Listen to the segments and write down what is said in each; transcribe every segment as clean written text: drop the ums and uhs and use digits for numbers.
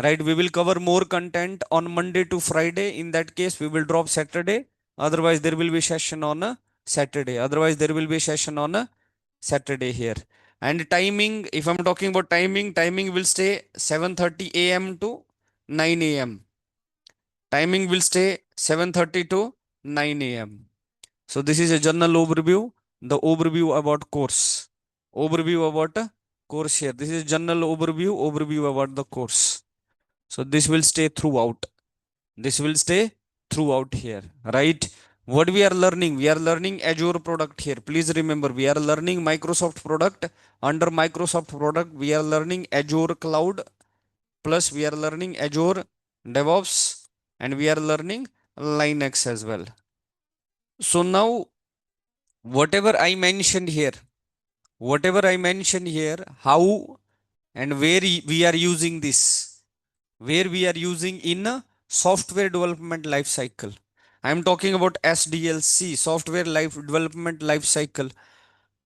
right? We will cover more content on Monday to Friday. In that case, we will drop Saturday. Otherwise, there will be session on a Saturday. Otherwise, there will be session on a Saturday here. And timing, if I'm talking about timing, timing will stay 7:30 a.m. to 9 a.m. Timing will stay 7:30 to 9 a.m. So this is a general overview, the overview about course. Overview about a course here. This is general overview about the course. So this will stay throughout. This will stay throughout here, right? What we are learning? We are learning Azure product here. Please remember, we are learning Microsoft product. Under Microsoft product, we are learning Azure cloud, plus we are learning Azure DevOps, and we are learning Linux as well. So now, whatever I mentioned here, how and where we are using this, where we are using in a software development life cycle. I am talking about SDLC, software life development life cycle.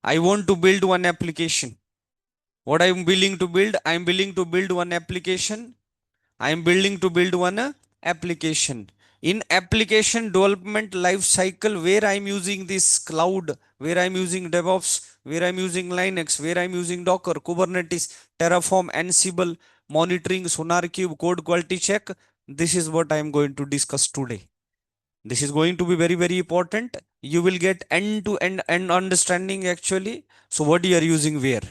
I want to build one application. What I am willing to build? I am willing to build one application. I am building to build one application. In application development life cycle, where I am using this cloud, where I am using DevOps, where I am using Linux, where I am using Docker, Kubernetes, Terraform, Ansible, monitoring, SonarQube, code quality check. This is what I am going to discuss today. This is going to be very, very important. You will get end to end understanding actually. So what you are using where?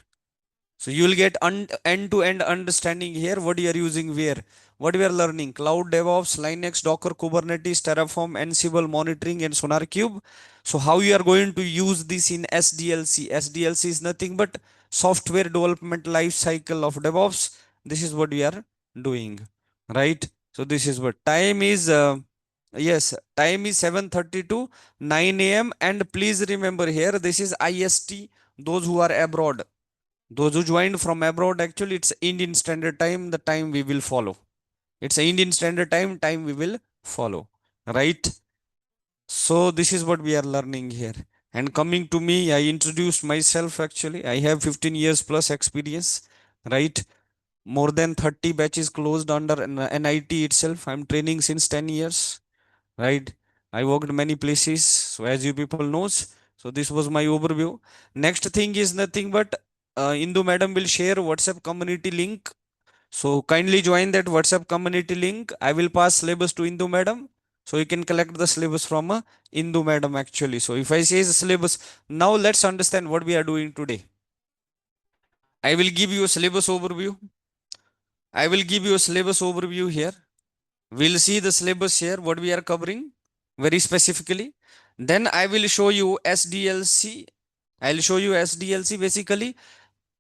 So you will get end-to-end understanding here what you are using where. What we are learning: cloud, DevOps, Linux, Docker, Kubernetes, Terraform, Ansible, monitoring, and SonarQube. So how you are going to use this in SDLC? SDLC is nothing but software development life cycle of DevOps. This is what we are doing, right? So this is what time is. Yes, time is 7:30 to 9 a.m. And please remember here, this is IST. Those who are abroad, those who joined from abroad, actually it's Indian Standard Time, the time we will follow. It's a Indian Standard Time, time we will follow, right? So this is what we are learning here. And coming to me, I introduced myself actually. I have 15 years plus experience, right? More than 30 batches closed under NIT itself. I'm training since 10 years, right? I worked many places, so as you people knows. So this was my overview. Next thing is nothing but Indu madam will share WhatsApp community link. So kindly join that WhatsApp community link. I will pass syllabus to Indu madam. So you can collect the syllabus from Indu madam actually. So if I say the syllabus, now let's understand what we are doing today. I will give you a syllabus overview. I will give you a syllabus overview here. We'll see the syllabus here, what we are covering very specifically. Then I will show you SDLC. I'll show you SDLC basically.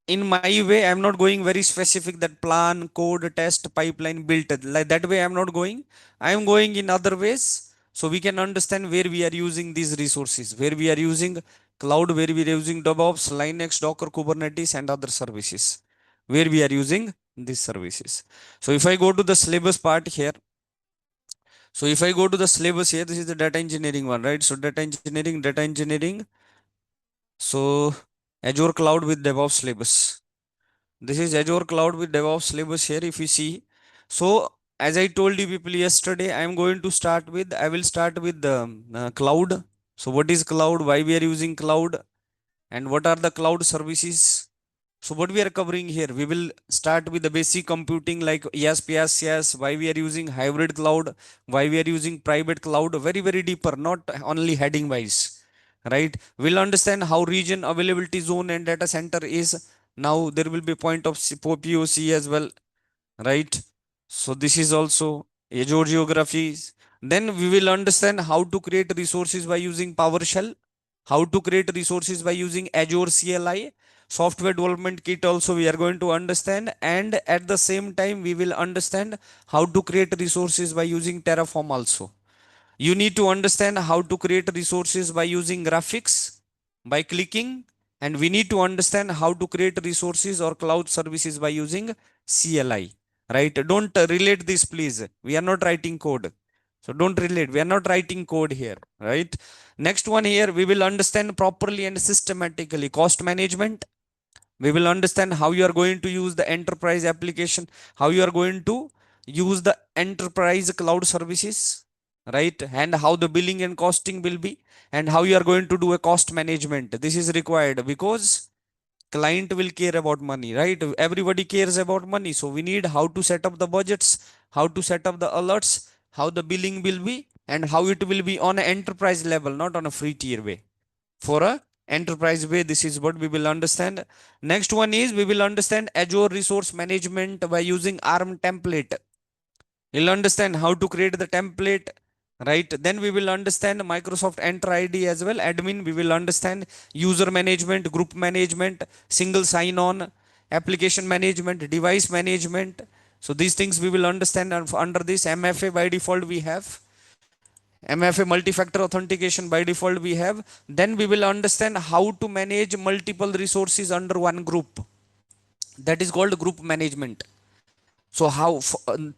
In my way, I'm not going very specific that plan, code, test, pipeline, built. Like that way, I'm not going. I'm going in other ways. So we can understand where we are using these resources, where we are using cloud, where we are using DevOps, Linux, Docker, Kubernetes, and other services, where we are using these services. So if I go to the syllabus part here, so if I go to the syllabus here, this is the data engineering one, right? So data engineering, data engineering. So Azure cloud with DevOps syllabus. This is Azure cloud with DevOps syllabus here. If you see, so as I told you people yesterday, I am going to start with, I will start with the cloud. So what is cloud? Why we are using cloud? And what are the cloud services? So what we are covering here, we will start with the basic computing like ESP, why we are using hybrid cloud, why we are using private cloud, very, very deeper, not only heading wise, right? We'll understand how region availability zone and data center is. Now there will be point of POC as well, right? So this is also Azure geography. Then we will understand how to create resources by using PowerShell, how to create resources by using Azure CLI, software development kit also we are going to understand, and at the same time we will understand how to create resources by using Terraform also. You need to understand how to create resources by using graphics, by clicking, and we need to understand how to create resources or cloud services by using CLI, right? Don't relate this, please. We are not writing code. So don't relate. We are not writing code here, right? Next one here, we will understand properly and systematically cost management. We will understand how you are going to use the enterprise application, how you are going to use the enterprise cloud services, right? And how the billing and costing will be, and how you are going to do a cost management. This is required because client will care about money, right? Everybody cares about money, so we need how to set up the budgets, how to set up the alerts, how the billing will be, and how it will be on an enterprise level, not on a free tier way. For a enterprise way, this is what we will understand. Next one is we will understand Azure resource management by using ARM template. You'll understand how to create the template, right? Then we will understand Microsoft Enter ID as well, admin. We will understand user management, group management, single sign on, application management, device management. So these things we will understand under this. MFA by default we have. MFA, multi-factor authentication, by default we have. Then we will understand how to manage multiple resources under one group. That is called group management. So how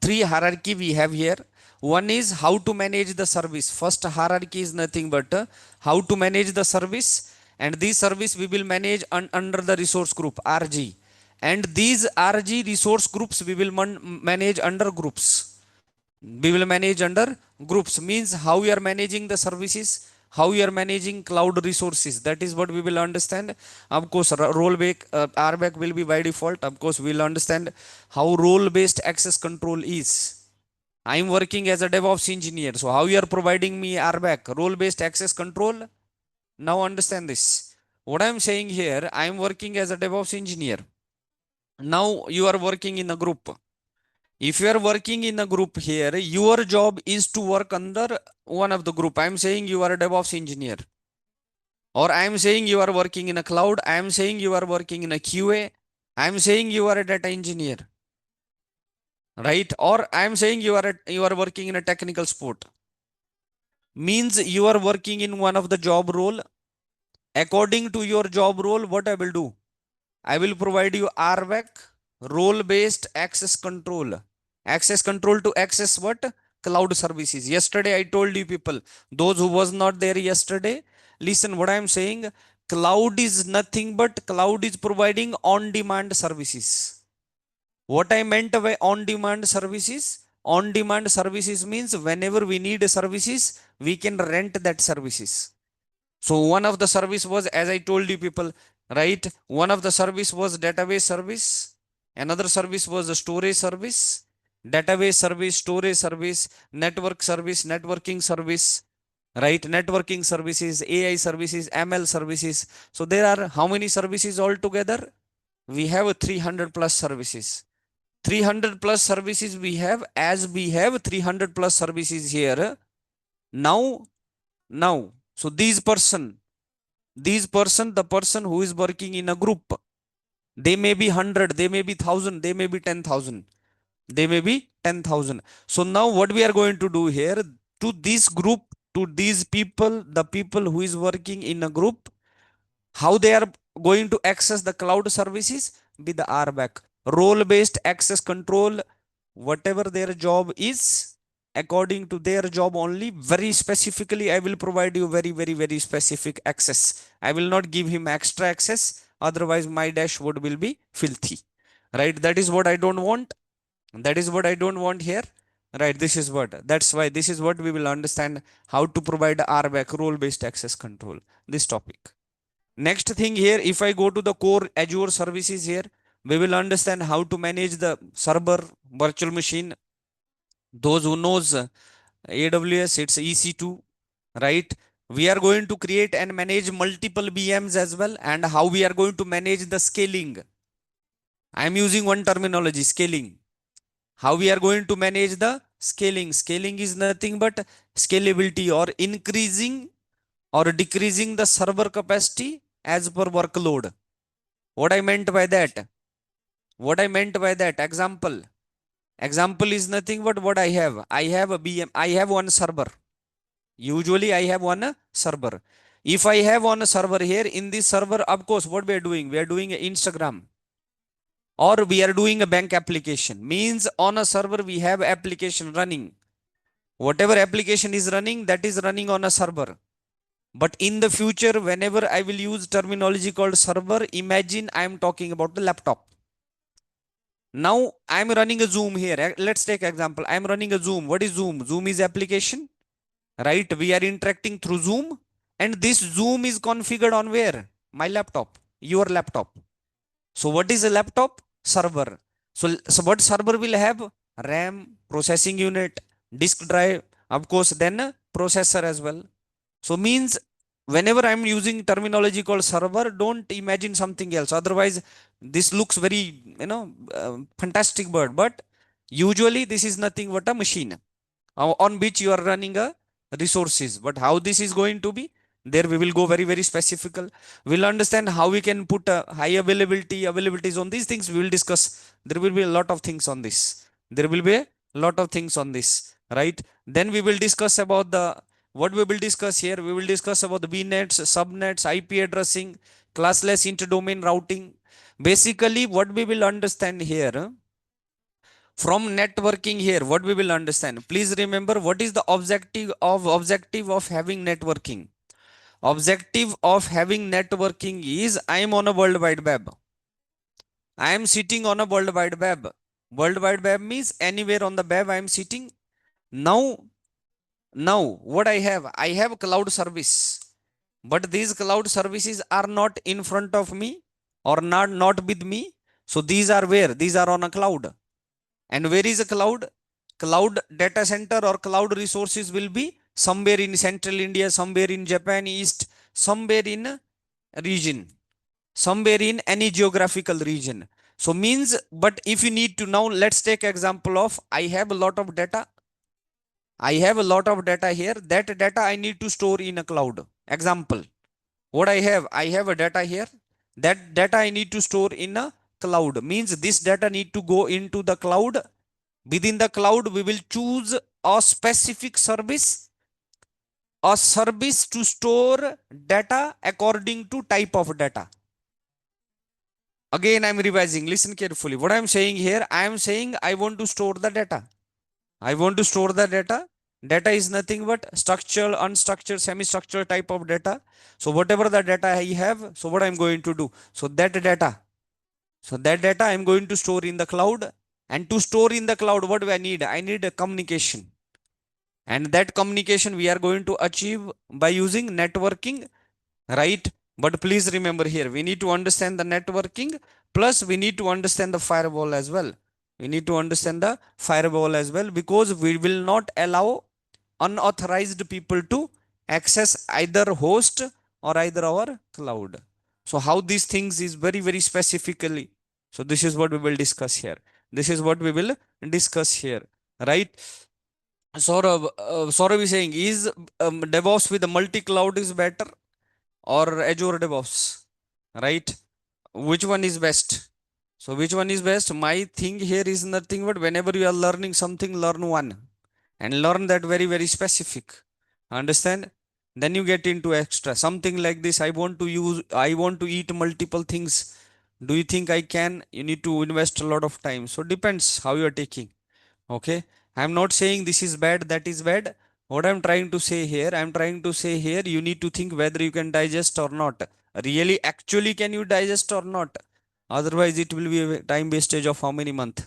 three hierarchy we have here. One is how to manage the service. First hierarchy is nothing but how to manage the service, and this service we will manage under the resource group RG, and these RG resource groups we will manage under groups. We will manage under groups means how we are managing the services, how we are managing cloud resources. That is what we will understand. Of course rollback, RBAC will be by default. Of course we will understand how role based access control is. I am working as a DevOps engineer, so how you are providing me RBAC, role based access control? Now understand this. What I am saying here, I am working as a DevOps engineer. Now you are working in a group. If you are working in a group here, your job is to work under one of the group. I am saying you are a DevOps engineer, or I am saying you are working in a cloud. I am saying you are working in a QA. I am saying you are a data engineer, right? Or I am saying you are working in a technical support. Means you are working in one of the job role. According to your job role, what I will do? I will provide you RBAC, role-based access control. Access control to access what? Cloud services. Yesterday I told you people, those who was not there yesterday, listen what I am saying. Cloud is nothing but cloud is providing on-demand services. What I meant by on-demand services? On-demand services means whenever we need services, we can rent that services. So one of the service was, as I told you people, right? One of the service was database service. Another service was a storage service, database service, storage service, network service, networking service, right? Networking services, AI services, ML services. So there are how many services altogether? We have 300 plus services. 300 plus services we have, as we have 300 plus services here. Now, so the person who is working in a group, they may be 100, they may be 1,000, they may be 10,000, they may be 10,000. So now what we are going to do here, to this group, to these people, the people who is working in a group, how they are going to access the cloud services? With the RBAC, role based access control. Whatever their job is, according to their job only, very specifically I will provide you very specific access. I will not give him extra access, otherwise my dashboard will be filthy, right? That is what I don't want. That is what I don't want here, right? This is what, that's why this is what we will understand, how to provide RBAC, role based access control, this topic. Next thing here, if I go to the core Azure services here, we will understand how to manage the server, virtual machine. Those who knows AWS, it's EC2, right? We are going to create and manage multiple VMs as well, and how we are going to manage the scaling. I am using one terminology, scaling. How we are going to manage the scaling? Scaling is nothing but scalability, or increasing or decreasing the server capacity as per workload. What I meant by that? What I meant by that? Example is nothing but what I have. I have a VM. I have one server. Usually I have one server. If I have one server here, in this server, of course, what we are doing? We are doing Instagram, or we are doing a bank application. Means on a server we have application running. Whatever application is running, that is running on a server. But in the future, whenever I will use terminology called server, imagine I am talking about the laptop. Now I'm running a Zoom here. Let's take example. I'm running a Zoom. What is Zoom? Zoom is application, right? We are interacting through Zoom, and this Zoom is configured on where? My laptop, your laptop. So what is a laptop? Server. So what server will have? RAM, processing unit, disk drive, of course, then a processor as well. So means whenever I'm using terminology called server, don't imagine something else. Otherwise, this looks very, fantastic word. But usually this is nothing but a machine on which you are running a resources. But how this is going to be? There we will go very, very specific. We'll understand how we can put a high availabilities on these things. We will discuss. There will be a lot of things on this. There will be a lot of things on this, right? Then we will discuss about the what we will discuss here. We will discuss about the VNets, subnets, IP addressing, classless interdomain routing. Basically, what we will understand here from networking here, what we will understand. Please remember what is the objective of having networking. Objective of having networking is I am on a world wide web. I am sitting on a world wide web. World wide web means anywhere on the web I am sitting. Now now what I have cloud service, but these cloud services are not in front of me or not with me. So these are where? These are on a cloud. And where is a cloud? Cloud data center or cloud resources will be somewhere in central India, somewhere in Japan East, somewhere in a region, somewhere in any geographical region. So means, but if you need to now, let's take example of I have a lot of data. I have a lot of data here. That data I need to store in a cloud. Example, what I have a data here. That data I need to store in a cloud. Means this data need to go into the cloud. Within the cloud, we will choose a specific service, a service to store data according to type of data. Again, I'm revising. Listen carefully. What I'm saying here, I am saying I want to store the data. I want to store the data. Data is nothing but structured, unstructured, semi-structured type of data. So whatever the data I have, so what I'm going to do? So that data I'm going to store in the cloud. And to store in the cloud, what do I need? I need a communication. And that communication we are going to achieve by using networking, right? But please remember here, we need to understand the networking, plus we need to understand the firewall as well. We need to understand the firewall as well, because we will not allow unauthorized people to access either host or either our cloud. So how these things is very, very specifically. So this is what we will discuss here. This is what we will discuss here, right? Saurabh is saying, is DevOps with a multi-cloud is better or Azure DevOps, right? Which one is best? So which one is best? My thing here is nothing but whenever you are learning something, learn one and learn that very, very specific. Understand? Then you get into extra. Something like this, I want to eat multiple things. Do you think I can? You need to invest a lot of time. So depends how you are taking. Okay, I'm not saying this is bad, that is bad. What I'm trying to say here, I'm trying to say here, you need to think whether you can digest or not. Really, actually, can you digest or not? Otherwise it will be a time wastage of how many month?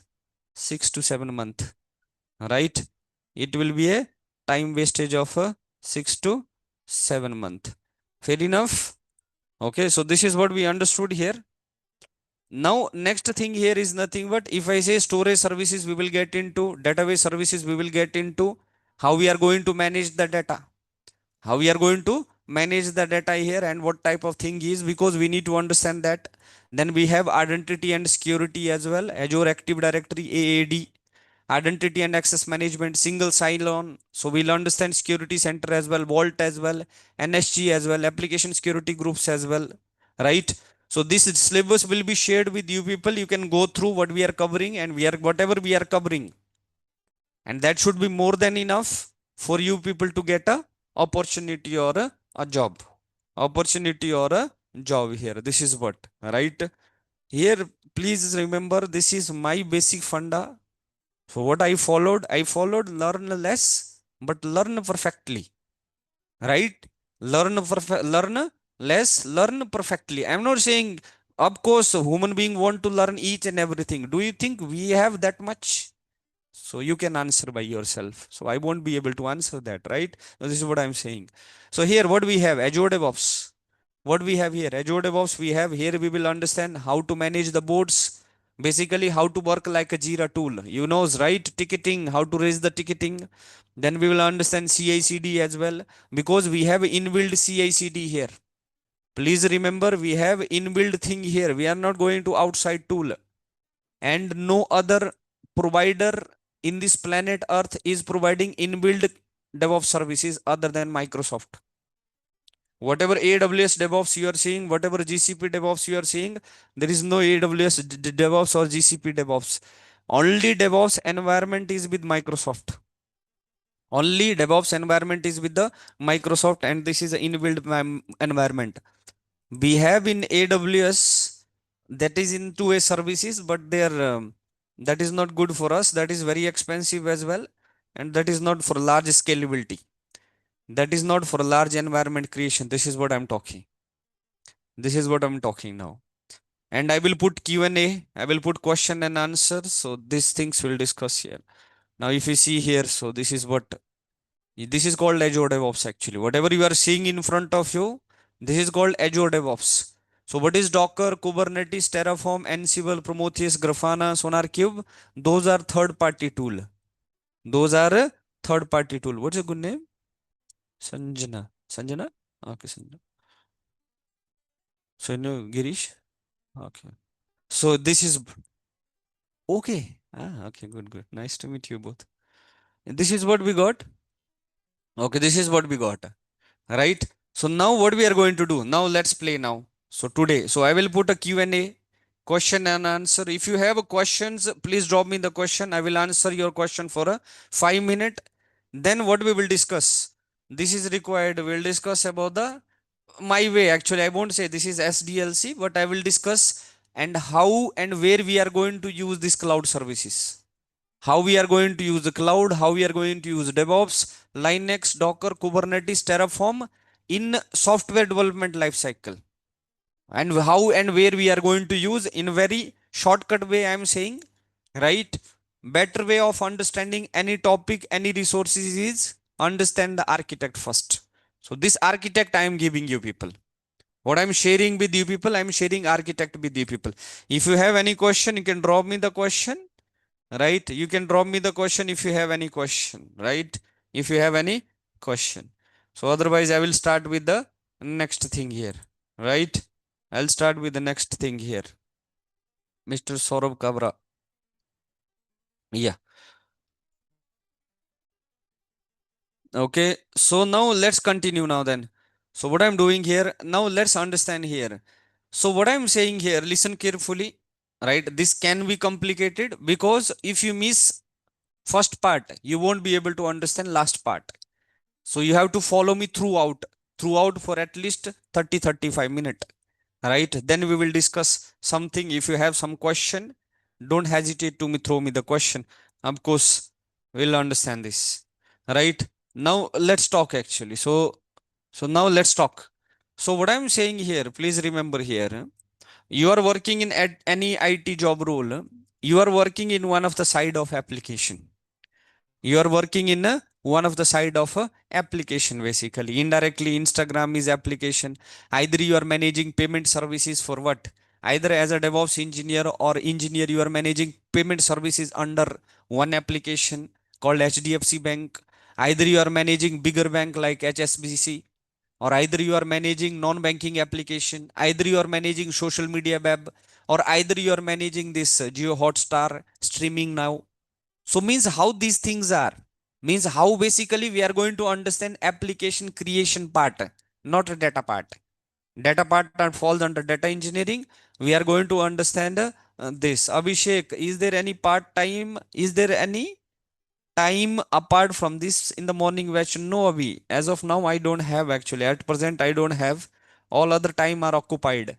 6 to 7 month, right? It will be a time wastage of 6 to 7 month. Fair enough. Okay, so this is what we understood here. Now, next thing here is nothing but if I say storage services, we will get into database services, we will get into how we are going to manage the data, how we are going to manage the data here and what type of thing is, because we need to understand that. Then we have identity and security as well, Azure Active Directory, AAD, identity and access management, single sign-on. So we'll understand security center as well, Vault as well, NSG as well, application security groups as well, right? So this syllabus will be shared with you people. You can go through what we are covering and whatever we are covering, and that should be more than enough for you people to get a opportunity or a job. Opportunity or a job here. This is what, right? Here, please remember, this is my basic funda. So what I followed learn less, but learn perfectly, right? Learn less, learn perfectly. I'm not saying Of course human being want to learn each and everything. Do you think we have that much? So you can answer by yourself, so I won't be able to answer that, right? Now, this is what I'm saying. So here what we have, Azure DevOps. What we have here, Azure DevOps, we have here, we will understand how to manage the boards, basically how to work like a Jira tool, you know, right? Ticketing, how to raise the ticketing. Then we will understand CI/CD as well, because we have inbuilt CI/CD here. Please remember, we have inbuilt thing here, we are not going to outside tool. And no other provider in this planet earth is providing inbuilt DevOps services other than Microsoft. Whatever AWS DevOps you are seeing, whatever GCP DevOps you are seeing, there is no AWS DevOps or GCP DevOps. Only DevOps environment is with Microsoft. Only DevOps environment is with the Microsoft, and this is an inbuilt environment. We have in AWS, that is in 2A services, but they are that is not good for us. That is very expensive as well, and that is not for large scalability. That is not for large environment creation. This is what I'm talking. This is what I'm talking now. And I will put Q&A. I will put question and answer. So these things we'll discuss here. Now, if you see here, so this is what this is called Azure DevOps actually. Whatever you are seeing in front of you, this is called Azure DevOps. So what is Docker, Kubernetes, Terraform, Ansible, Prometheus, Grafana, SonarCube? Those are third-party tool. Those are third-party tool. What's a good name? Sanjana. Sanjana? Okay, Sanjana. So you know Girish? Okay. So this is okay. Ah, okay, good, good. Nice to meet you both. This is what we got. Okay, this is what we got. Right? So now what we are going to do? Now let's play now. So today, so I will put a Q&A, question and answer. If you have questions, please drop me the question. I will answer your question for a 5 minute. Then what we will discuss? This is required. We'll discuss about the my way. Actually, I won't say this is SDLC, but I will discuss and how and where we are going to use these cloud services, how we are going to use the cloud, how we are going to use DevOps, Linux, Docker, Kubernetes, Terraform in software development lifecycle, and how and where we are going to use in very shortcut way. I am saying, right? Better way of understanding any topic, any resources is understand the architect first. So this architect I am giving you people. What I'm sharing with you people, I'm sharing architect with you people. If you have any question, you can drop me the question, right? You can drop me the question if you have any question, right? If you have any question. So otherwise I will start with the next thing here, right? I'll start with the next thing here. Mr. Saurabh Kabra. Yeah. Okay. So now let's continue now then. So what I'm doing here, now let's understand here. So what I'm saying here, listen carefully, right? This can be complicated because if you miss first part, you won't be able to understand last part. So you have to follow me throughout for at least 30-35 minutes, right? Then we will discuss something. If you have some question, don't hesitate to me throw me the question. Of course, we'll understand this, right? Now let's talk actually. So now let's talk. So what I'm saying here, please remember here, you are working in at any IT job role, you are working in one of the side of application. You are working in one of the side of a application. Basically indirectly Instagram is application. Either you are managing payment services for what, either as a DevOps engineer or engineer, you are managing payment services under one application called HDFC Bank. Either you are managing bigger bank like HSBC, or either you are managing non-banking application, either you are managing social media web, or either you are managing this Geo Hotstar streaming now. So means how these things are, means how basically we are going to understand application creation part, not a data part. Data part that falls under data engineering. We are going to understand this. Abhishek, is there any part time, is there any time apart from this in the morning batch? No, Abhi, as of now I don't have, actually at present I don't have. All other time are occupied.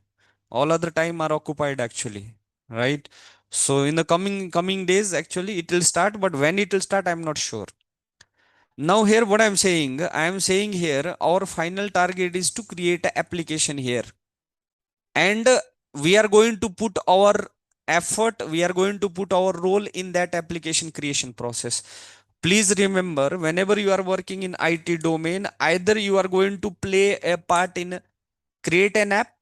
All other time are occupied actually, right? So in the coming days actually it will start, but when it will start I'm not sure. Now here what I am saying here, our final target is to create an application here. And we are going to put our effort, we are going to put our role in that application creation process. Please remember, whenever you are working in IT domain, either you are going to play a part in create an app,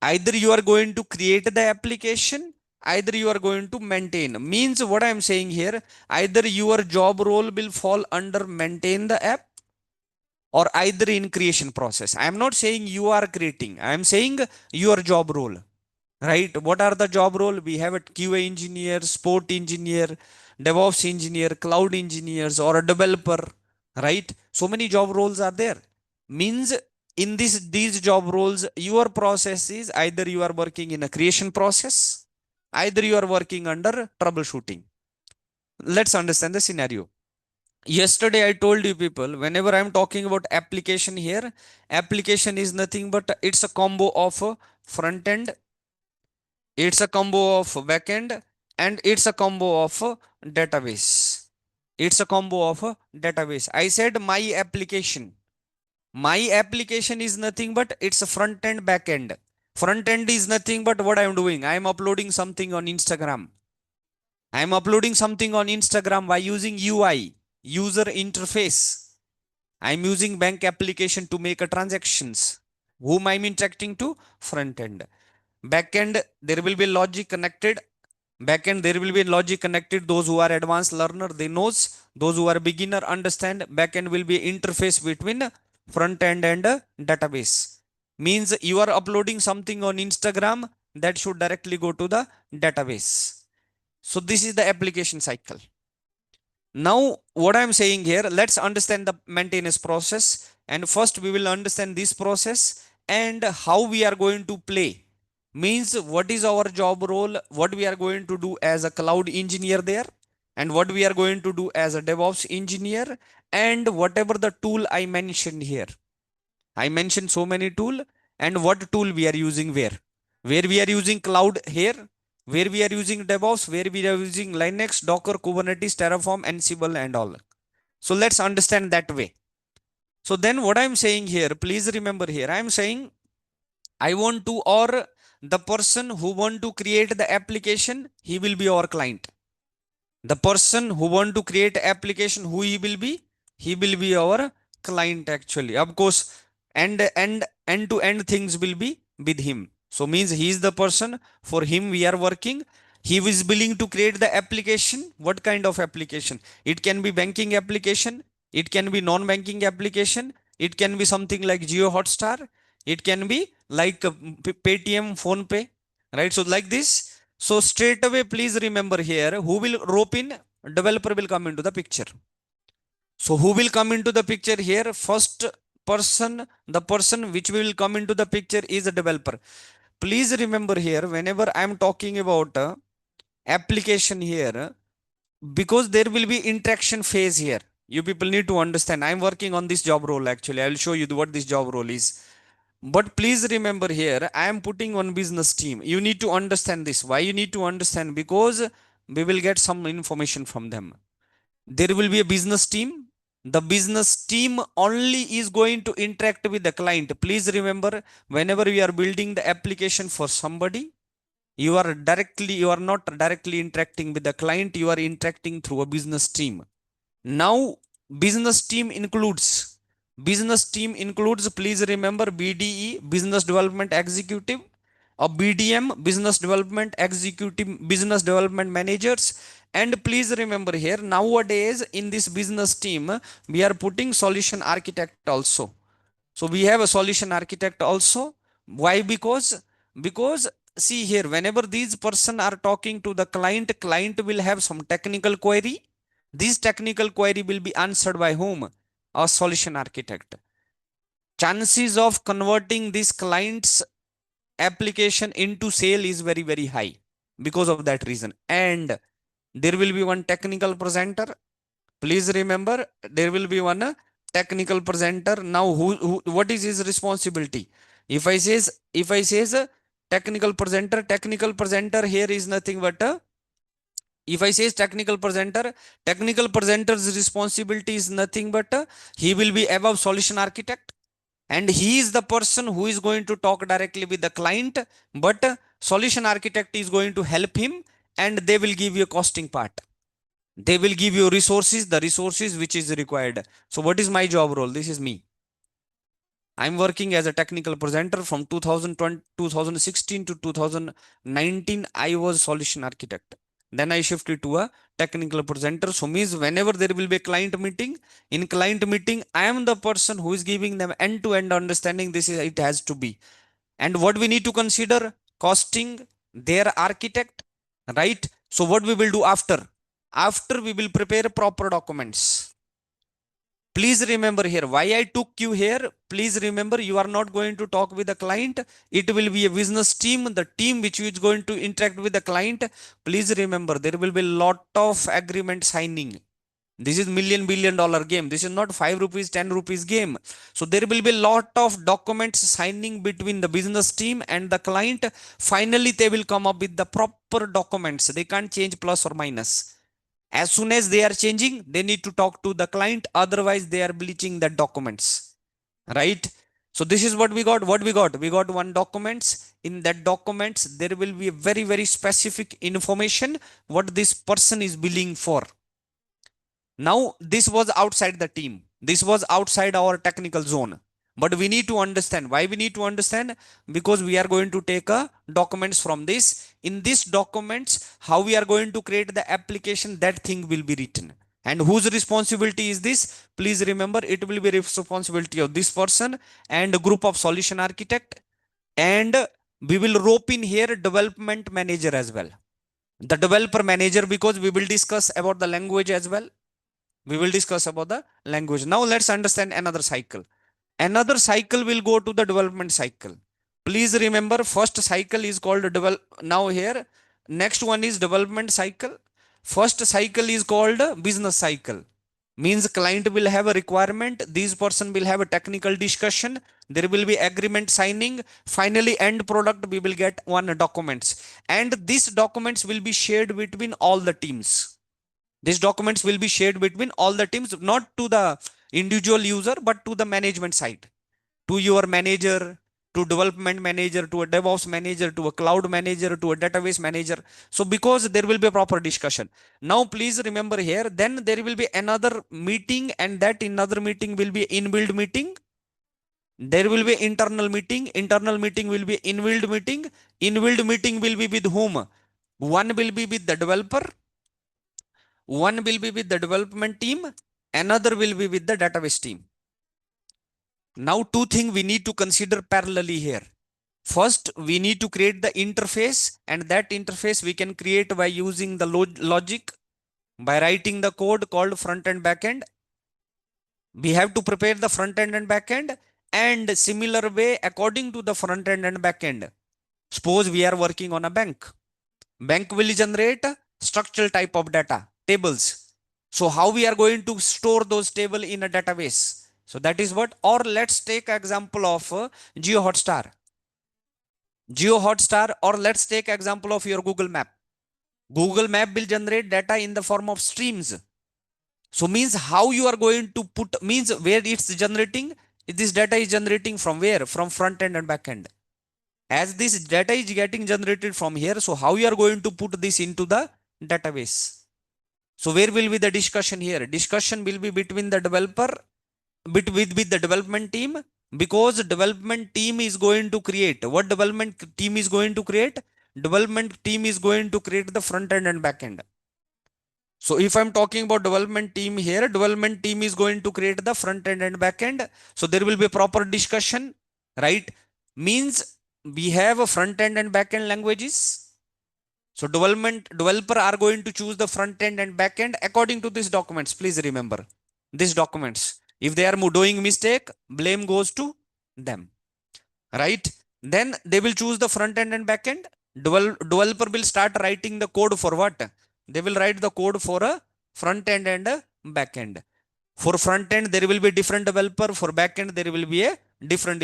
either you are going to create the application, either you are going to maintain. Means what I am saying here, either your job role will fall under maintain the app, or either in creation process. I am not saying you are creating, I am saying your job role, right? What are the job role? We have a QA engineer, sport engineer, DevOps engineer, cloud engineers, or a developer, right? So many job roles are there. Means in these job roles, your process is either you are working in a creation process, either you are working under troubleshooting. Let's understand the scenario. Yesterday I told you people, whenever I'm talking about application here, application is nothing but it's a combo of front end, it's a combo of backend, and it's a combo of database. It's a combo of database. I said my application is nothing but it's a front end, back end. Front end is nothing but what I'm doing, I'm uploading something on Instagram. I'm uploading something on Instagram by using UI, user interface. I'm using bank application to make a transactions. Whom I'm interacting to? Front end. Back end, there will be logic connected. Back end, there will be logic connected. Those who are advanced learner, they knows. Those who are beginner understand. Back end will be interface between front end and database. Means you are uploading something on Instagram, that should directly go to the database. So this is the application cycle. Now, what I'm saying here, let's understand the maintenance process. And first we will understand this process and how we are going to play. Means what is our job role, what we are going to do as a cloud engineer there, and what we are going to do as a DevOps engineer, and whatever the tool I mentioned here. I mentioned so many tool, and what tool we are using where. Where we are using cloud here, where we are using DevOps, where we are using Linux, Docker, Kubernetes, Terraform, Ansible, and all. So let's understand that way. So then what I'm saying here, please remember here, I'm saying I want to, or the person who want to create the application, he will be our client. The person who want to create application, who he will be? He will be our client actually. Of course, end to end things will be with him. So means he is the person, for him we are working. He is willing to create the application. What kind of application? It can be banking application. It can be non-banking application. It can be something like Jio Hotstar. It can be like Paytm, Phone Pay, right? So like this. So straight away, please remember here, who will rope in? Developer will come into the picture. So who will come into the picture here? First person, the person which will come into the picture is a developer. Please remember here, whenever I am talking about application here, because there will be interaction phase here. You people need to understand. I'm working on this job role actually. I will show you what this job role is. But please remember here, I am putting one business team. You need to understand this. Why you need to understand? Because we will get some information from them. There will be a business team. The business team only is going to interact with the client. Please remember, whenever you are building the application for somebody, you are not directly interacting with the client. You are interacting through a business team. Now, business team includes, please remember, BDE, Business Development Executive, or BDM, Business Development Executive, Business Development Managers. And please remember here, nowadays in this business team, we are putting solution architect also. So we have a solution architect also. Why? Because see here, whenever these person are talking to the client, client will have some technical query. This technical query will be answered by whom? A solution architect. Chances of converting this client's application into sale is very, very high because of that reason. And there will be one technical presenter. Please remember, there will be one technical presenter. Now, what is his responsibility? If I says technical presenter here is nothing but if I say technical presenter's responsibility is nothing but he will be above solution architect. and he is the person who is going to talk directly with the client, but solution architect is going to help him, and they will give you a costing part. They will give you resources, the resources which is required. So what is my job role? This is me. I'm working as a technical presenter from 2020, 2016 to 2019. I was solution architect. Then I shifted to a technical presenter. So means whenever there will be a client meeting, in client meeting, I am the person who is giving them end-to-end understanding. This is it has to be. And what we need to consider, costing, their architect, right? So what we will do after? After we will prepare proper documents. Please remember here why I took you here. Please remember, you are not going to talk with the client. It will be a business team, the team which is going to interact with the client. Please remember, there will be a lot of agreement signing. This is $1 million game. This is not 5 rupees 10 rupees game. So there will be a lot of documents signing between the business team and the client. Finally they will come up with the proper documents. They can't change plus or minus. As soon as they are changing, they need to talk to the client, otherwise they are bleaching the documents, right? So this is what we got. We got one documents. In that documents there will be a very very specific information what this person is billing for. Now this was outside the team, this was outside our technical zone, but we need to understand why. We need to understand because we are going to take a documents from this. In this documents, how we are going to create the application, that thing will be written. And whose responsibility is this? Please remember, it will be responsibility of this person and a group of solution architect. And we will rope in here development manager as well, the developer manager, because we will discuss about the language as well. We will discuss about the language. Now let's understand another cycle. Another cycle will go to the development cycle. Please remember, first cycle is called develop. Now here next one is development cycle. First cycle is called business cycle. Means client will have a requirement, this person will have a technical discussion, there will be agreement signing, finally end product we will get one documents, and these documents will be shared between all the teams. These documents will be shared between all the teams, not to the individual user, but to the management side, to your manager, to development manager, to a DevOps manager, to a cloud manager, to a database manager. So because there will be a proper discussion. Now, please remember here, then there will be another meeting, and that another meeting will be in-build meeting. There will be internal meeting. Internal meeting will be in-build meeting. In-build meeting will be with whom? One will be with the developer, one will be with the development team, another will be with the database team. Now two things we need to consider parallelly here. First, we need to create the interface, and that interface we can create by using the logic, by writing the code called front end back end. We have to prepare the front end and back end, and similar way according to the front end and back end. Suppose we are working on a bank. Bank will generate structural type of data, tables. So how we are going to store those table in a database? So that is what, or let's take example of Jio Hotstar. Jio Hotstar, or let's take example of your Google Map. Google Map will generate data in the form of streams. So means how you are going to put, means where it's generating, this data is generating from where? From front end and back end. As this data is getting generated from here, so how you are going to put this into the database? So where will be the discussion here? Discussion will be between the developer, with the development team, because development team is going to create. What development team is going to create? Development team is going to create the front end and back end. So if I'm talking about development team here, development team is going to create the front end and back end. So there will be a proper discussion, right? Means we have a front end and back end languages. So developer are going to choose the front end and back end according to these documents. Please remember these documents. If they are doing mistake, blame goes to them, right? Then they will choose the front end and back end. Developer will start writing the code for what? They will write the code for a front end and a back end. For front end, there will be different developer. For back end, there will be a different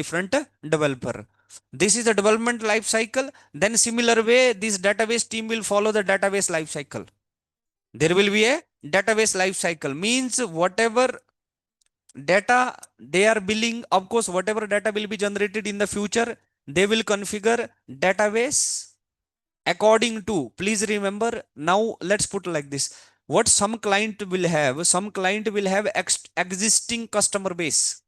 developer. This is the development life cycle. Then similar way, this database team will follow the database life cycle. There will be a database life cycle. Means whatever data they are billing, of course whatever data will be generated in the future, they will configure database according to, please remember, now let's put like this, what some client will have, some client will have existing customer base.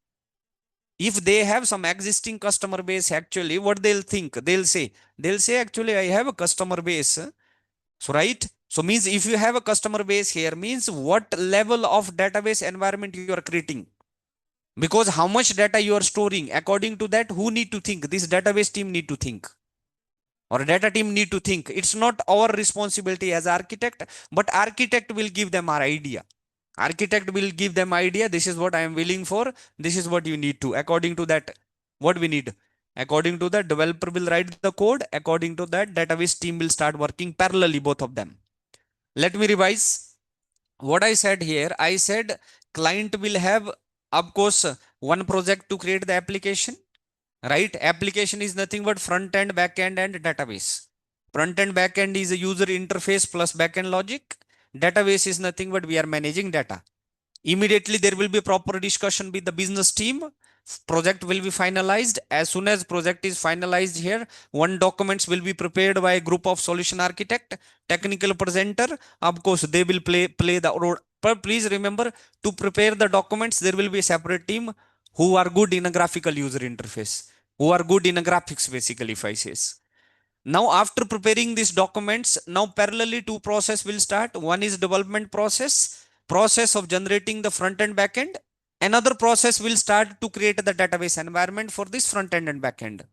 If they have some existing customer base, actually what they'll think, they'll say actually I have a customer base. So right, so means if you have a customer base here, means what level of database environment you are creating, because how much data you are storing, according to that who need to think, this database team need to think, or data team need to think. It's not our responsibility as architect, but architect will give them our idea. Architect will give them idea, this is what I am willing for, this is what you need to, according to that what we need, according to that developer will write the code, according to that database team will start working parallelly, both of them. Let me revise what I said here. I said client will have, of course, one project to create the application, right? Application is nothing but front end, back end, and database. Front end, back end is a user interface plus back end logic. Database is nothing but we are managing data. Immediately there will be proper discussion with the business team. Project will be finalized. As soon as project is finalized here, one documents will be prepared by a group of solution architect, technical presenter. Of course they will play the role, but please remember, to prepare the documents there will be a separate team who are good in a graphical user interface, who are good in a graphics, basically, if I says. Now after preparing these documents, now parallelly two process will start. One is development process of generating the front end back end. Another process will start to create the database environment for this front end and back end.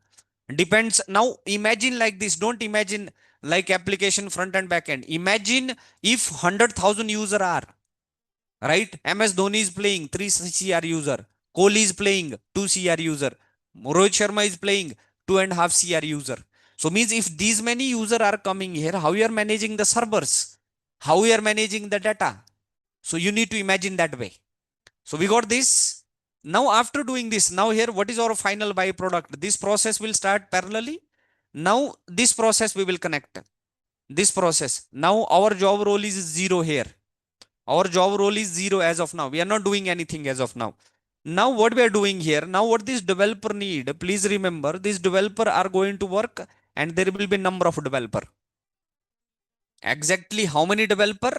Depends. Now imagine like this, don't imagine like application front and back end. Imagine if 100,000 user are, right? MS Dhoni is playing 3 CR user, Kohli is playing 2 CR user, Rohit Sharma is playing 2.5 CR user. So means if these many user are coming here, how you are managing the servers, how you are managing the data? So you need to imagine that way. So we got this. Now after doing this, now here what is our final byproduct? This process will start parallelly. Now this process we will connect, this process. Now our job role is zero here. Our job role is zero as of now. We are not doing anything as of now. Now what we are doing here, now what this developer need, please remember, this developer are going to work and there will be number of developer. Exactly how many developer,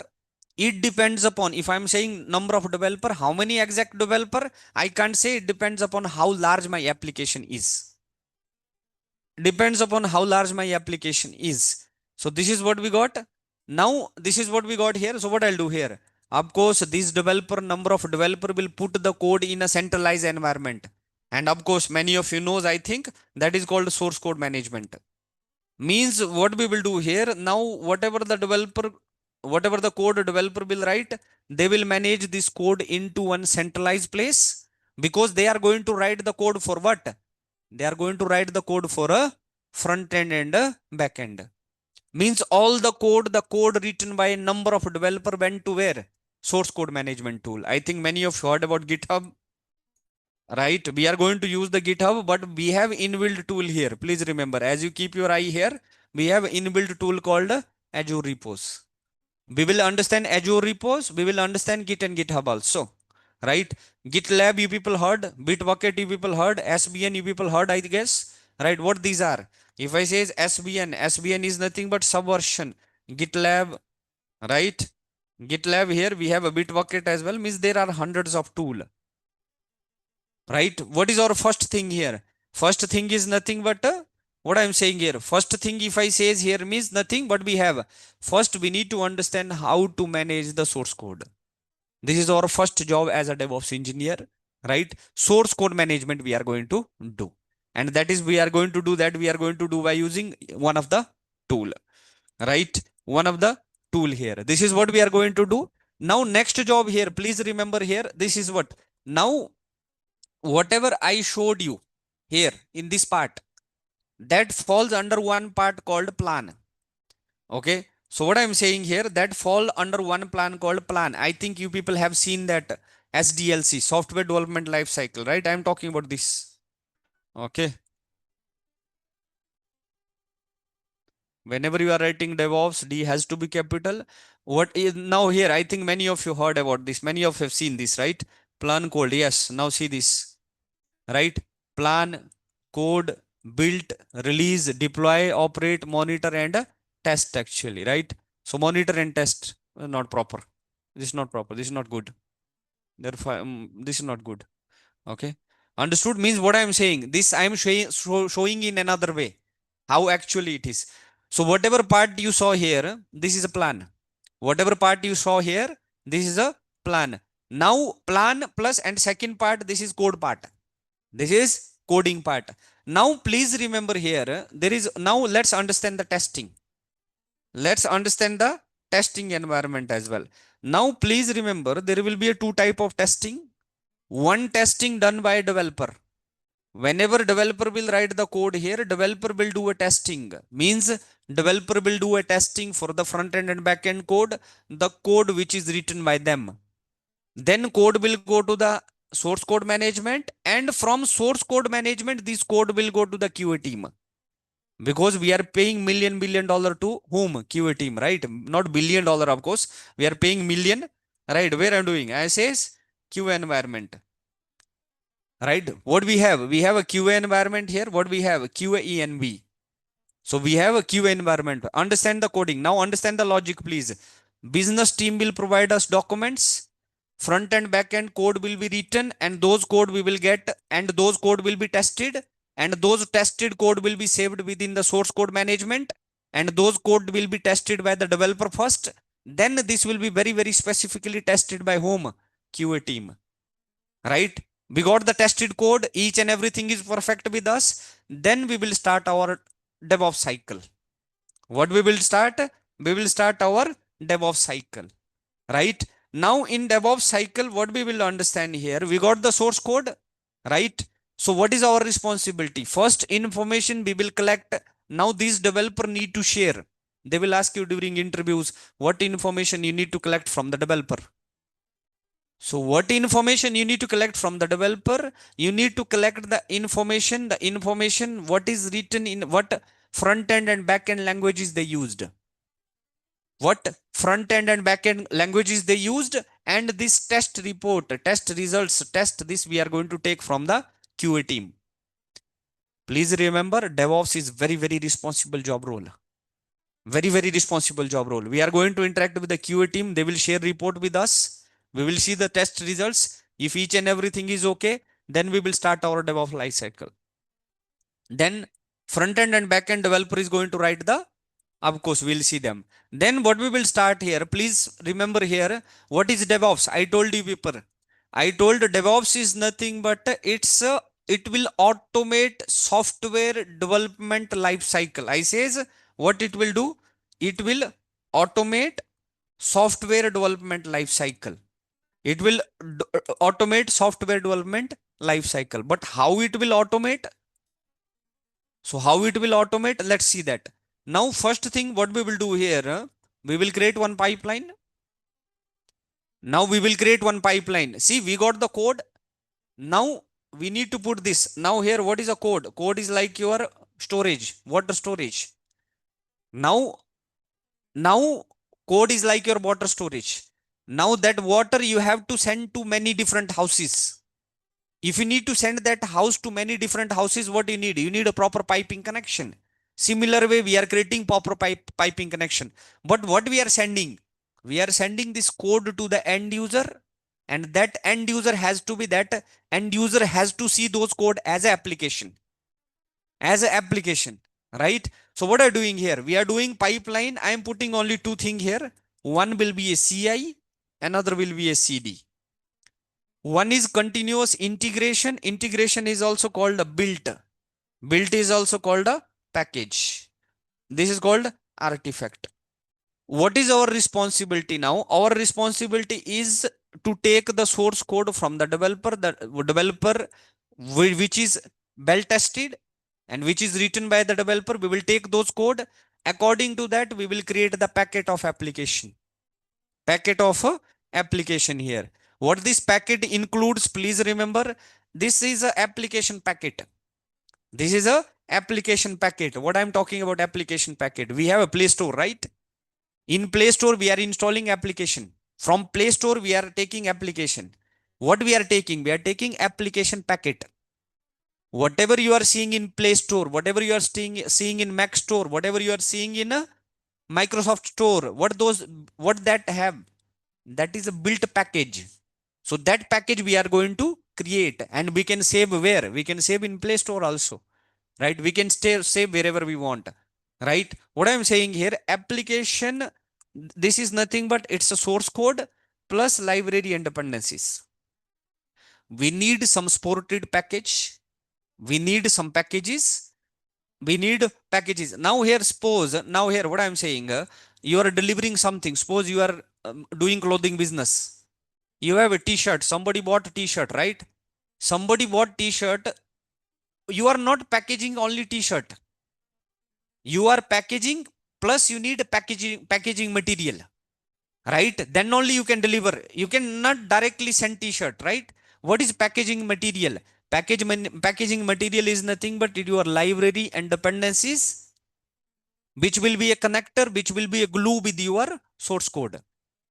it depends upon, if I'm saying number of developer, how many exact developer, I can't say. It depends upon how large my application is. Depends upon how large my application is. So this is what we got. Now this is what we got here. So what I'll do here, of course this developer, number of developer will put the code in a centralized environment, and of course many of you knows, I think, that is called source code management. Means what we will do here, now whatever the developer, whatever the code developer will write, they will manage this code into one centralized place, because they are going to write the code for what? They are going to write the code for a front end and a back end. Means all the code written by a number of developer went to where? Source code management tool. I think many of you heard about GitHub, right? We are going to use the GitHub, but we have inbuilt tool here. Please remember, as you keep your eye here, we have inbuilt tool called Azure repos. We will understand Azure repos, we will understand Git and GitHub also, right? GitLab you people heard, Bitbucket you people heard, SBN you people heard, I guess, right? What these are? If I say SBN is nothing but subversion. GitLab, right? GitLab, here we have a Bitbucket as well, means there are hundreds of tool, right? What is our first thing here? First thing is nothing but what I'm saying here, first thing if I says here means nothing but we have, first we need to understand how to manage the source code. This is our first job as a DevOps engineer, right? Source code management we are going to do, and that is we are going to do that, we are going to do by using one of the tool, right? One of the tool here. This is what we are going to do. Now next job here, please remember here, this is what, now whatever I showed you here in this part, that falls under one part called plan. Okay. So what I'm saying here, that fall under one plan called plan. I think you people have seen that SDLC, software development life cycle, right? I'm talking about this. Okay. Whenever you are writing DevOps, D has to be capital. What is now here? I think many of you heard about this. Many of you have seen this, right? Plan code. Yes. Now see this, right? Plan, code, build, release, deploy, operate, monitor, and test actually, right? So monitor and test, not proper. This is not proper. This is not good. Therefore, this is not good. Okay. Understood means what I am saying. This I am showing in another way. How actually it is. So whatever part you saw here, this is a plan. Whatever part you saw here, this is a plan. Now plan plus and second part, this is code part. This is coding part. Now please remember here, there is, now let's understand the testing. Let's understand the testing environment as well. Now please remember there will be a two type of testing. One testing done by a developer. Whenever developer will write the code here, developer will do a testing. Means developer will do a testing for the front end and back end code, the code which is written by them. Then code will go to the source code management, and from source code management, this code will go to the QA team. Because we are paying $1 million to whom? QA team, right? Not $1 billion, of course. We are paying million, right? Where I'm doing? I says QA environment. Right? What we have? We have a QA environment here. What we have? QA env. So we have a QA environment. Understand the coding. Now understand the logic, please. Business team will provide us documents. Front and back end code will be written, and those code we will get, and those code will be tested, and those tested code will be saved within the source code management, and those code will be tested by the developer first. Then this will be very, very specifically tested by whom? QA team. Right? We got the tested code, each and everything is perfect with us. Then we will start our DevOps cycle. What we will start? We will start our DevOps cycle. Right? Now in DevOps cycle, what we will understand here, we got the source code, right? So what is our responsibility? First information we will collect. Now these developer need to share. They will ask you during interviews, what information you need to collect from the developer. So what information you need to collect from the developer? You need to collect the information what is written in what front end and back end languages they used. What front end and back end languages they used, and this test report, test results, test this we are going to take from the QA team. Please remember, DevOps is very, very responsible job role. Very, very responsible job role. We are going to interact with the QA team. They will share report with us. We will see the test results. If each and everything is okay, then we will start our DevOps lifecycle. Then front end and back end developer is going to write the, of course, we'll see them. Then what we will start here, please remember here, what is DevOps? I told you people. I told DevOps is nothing but it will automate software development life cycle. I says what it will do? It will automate software development life cycle. It will automate software development life cycle. But how it will automate? So how it will automate? Let's see that. Now, first thing what we will do here, we will create one pipeline. Now we will create one pipeline. See, we got the code. Now we need to put this. Now here, what is a code? Code is like your storage, water storage. Now code is like your water storage. Now that water you have to send to many different houses. If you need to send that house to many different houses, what you need? You need a proper piping connection. Similar way, we are creating proper piping connection. But what we are sending? We are sending this code to the end user, and that end user has to be that end user has to see those code as an application. As an application, right? So what are we doing here? We are doing pipeline. I am putting only two things here. One will be a CI, another will be a CD. One is continuous integration. Integration is also called a build. Build is also called a package. This is called artifact. What is our responsibility now? Our responsibility is to take the source code from the developer which is well tested and which is written by the developer. We will take those code. According to that, we will create the packet of application. Packet of application here. What this packet includes, please remember, this is a application packet. This is a application packet. What I'm talking about application packet? We have a Play Store, right? In Play Store, we are installing application. From Play Store, we are taking application. What we are taking? We are taking application packet. Whatever you are seeing in Play Store, whatever you are seeing in Mac Store, whatever you are seeing in a Microsoft Store, what that have? That is a built package. So that package we are going to create, and we can save where? We can save in Play Store also, right? We can save wherever we want, right? What I'm saying here, application, this is nothing but it's a source code plus library and dependencies. We need some supported package. We need some packages. We need packages. Now here, suppose, now here, what I'm saying, you are delivering something. Suppose you are doing clothing business. You have a t-shirt. Somebody bought a t-shirt, right? Somebody bought t-shirt. You are not packaging only t-shirt. You are packaging plus you need packaging material, right? Then only you can deliver. You cannot directly send t-shirt, right? What is packaging material? Packaging material is nothing but your library and dependencies, which will be a connector, which will be a glue with your source code.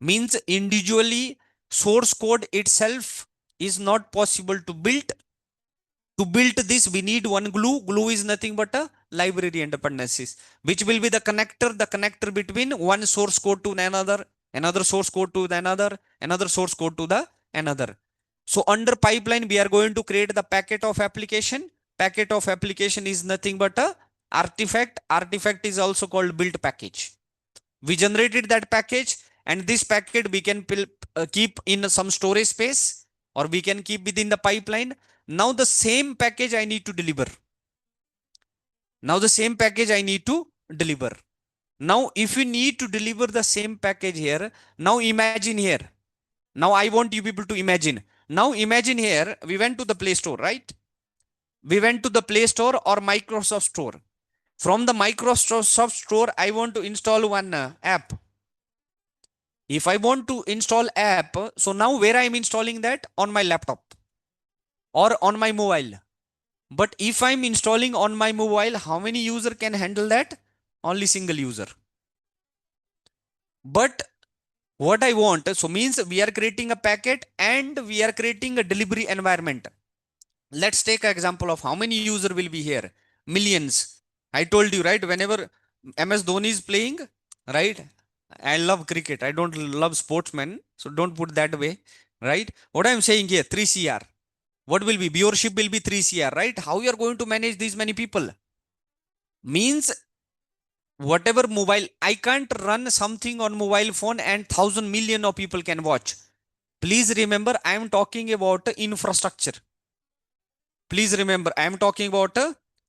Means individually source code itself is not possible to build. To build this, we need one glue. Glue is nothing but a library and dependencies, which will be the connector between one source code to another, another source code to the another source code to the another. So under pipeline, we are going to create the packet of application. Packet of application is nothing but a artifact. Artifact is also called built package. We generated that package, and this packet we can keep in some storage space, or we can keep within the pipeline. Now the same package I need to deliver. Now the same package I need to deliver. Now if you need to deliver the same package here, now imagine here. Now I want you people to imagine. Now imagine here, we went to the Play Store, right? We went to the Play Store or Microsoft Store. From the Microsoft Store, I want to install one app. If I want to install app, so now where I am installing that? On my laptop or on my mobile. But if I'm installing on my mobile, how many user can handle that? Only single user. But what I want, so means we are creating a packet and we are creating a delivery environment. Let's take an example of how many user will be here. Millions. I told you, right? Whenever MS Dhoni is playing, right? I love cricket. I don't love sportsmen. So don't put that way, right? What I'm saying here, 3 CR. What will be? Viewership will be 3 CR, right? How you are going to manage these many people? Means whatever mobile, I can't run something on mobile phone and 1,000 million of people can watch. Please remember, I am talking about infrastructure. Please remember, I am talking about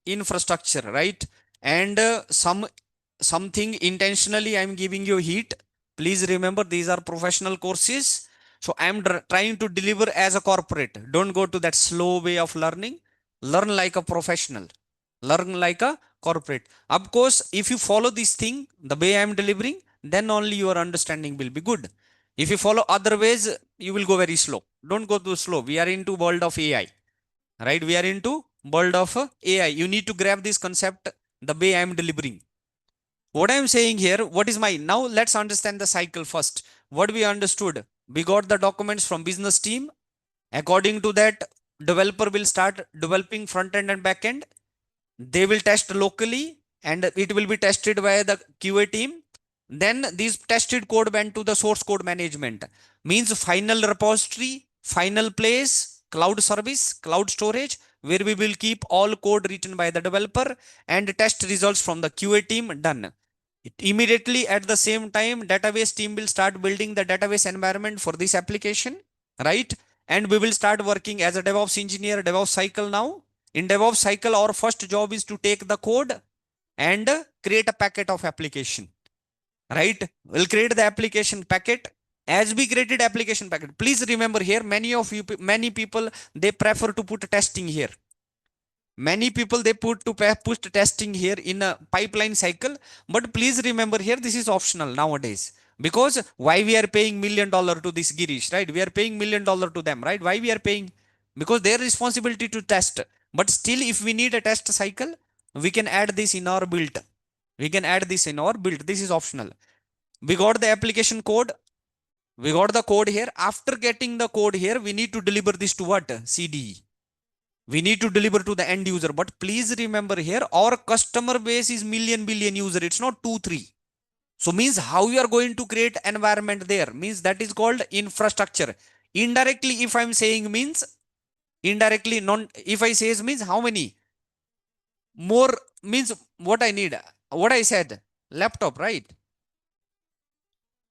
infrastructure, right? And something intentionally I am giving you heat. Please remember, these are professional courses. So I am trying to deliver as a corporate. Don't go to that slow way of learning. Learn like a professional. Learn like a corporate. Of course, if you follow this thing the way I am delivering, then only your understanding will be good. If you follow other ways, you will go very slow. Don't go too slow. We are into world of AI, right? We are into world of AI. You need to grab this concept the way I am delivering. What I am saying here, what is my, now let's understand the cycle first. What we understood, we got the documents from business team. According to that, developer will start developing front end and back end. They will test locally and it will be tested by the QA team. Then this tested code went to the source code management. Means final repository, final place, cloud service, cloud storage, where we will keep all code written by the developer, and test results from the QA team done. Immediately at the same time, database team will start building the database environment for this application, right? And we will start working as a DevOps engineer, DevOps cycle. Now in DevOps cycle, our first job is to take the code and create a packet of application, right? We'll create the application packet. As we created application packet, please remember here, many people, they prefer to put testing here. Many people, they push testing here in a pipeline cycle. But please remember here, this is optional nowadays. Because why we are paying $1 million to this Girish, right? We are paying $1 million to them, right? Why we are paying? Because their responsibility to test. But still, if we need a test cycle, we can add this in our build. We can add this in our build. This is optional. We got the application code. We got the code here. After getting the code here, we need to deliver this to what? CDE. We need to deliver to the end user. But please remember here, our customer base is million billion user. It's not 2 3. So means how you are going to create environment there, means that is called infrastructure. Indirectly, if I'm saying, means indirectly, non, if I says, means how many more, means what I need, what I said, laptop, right?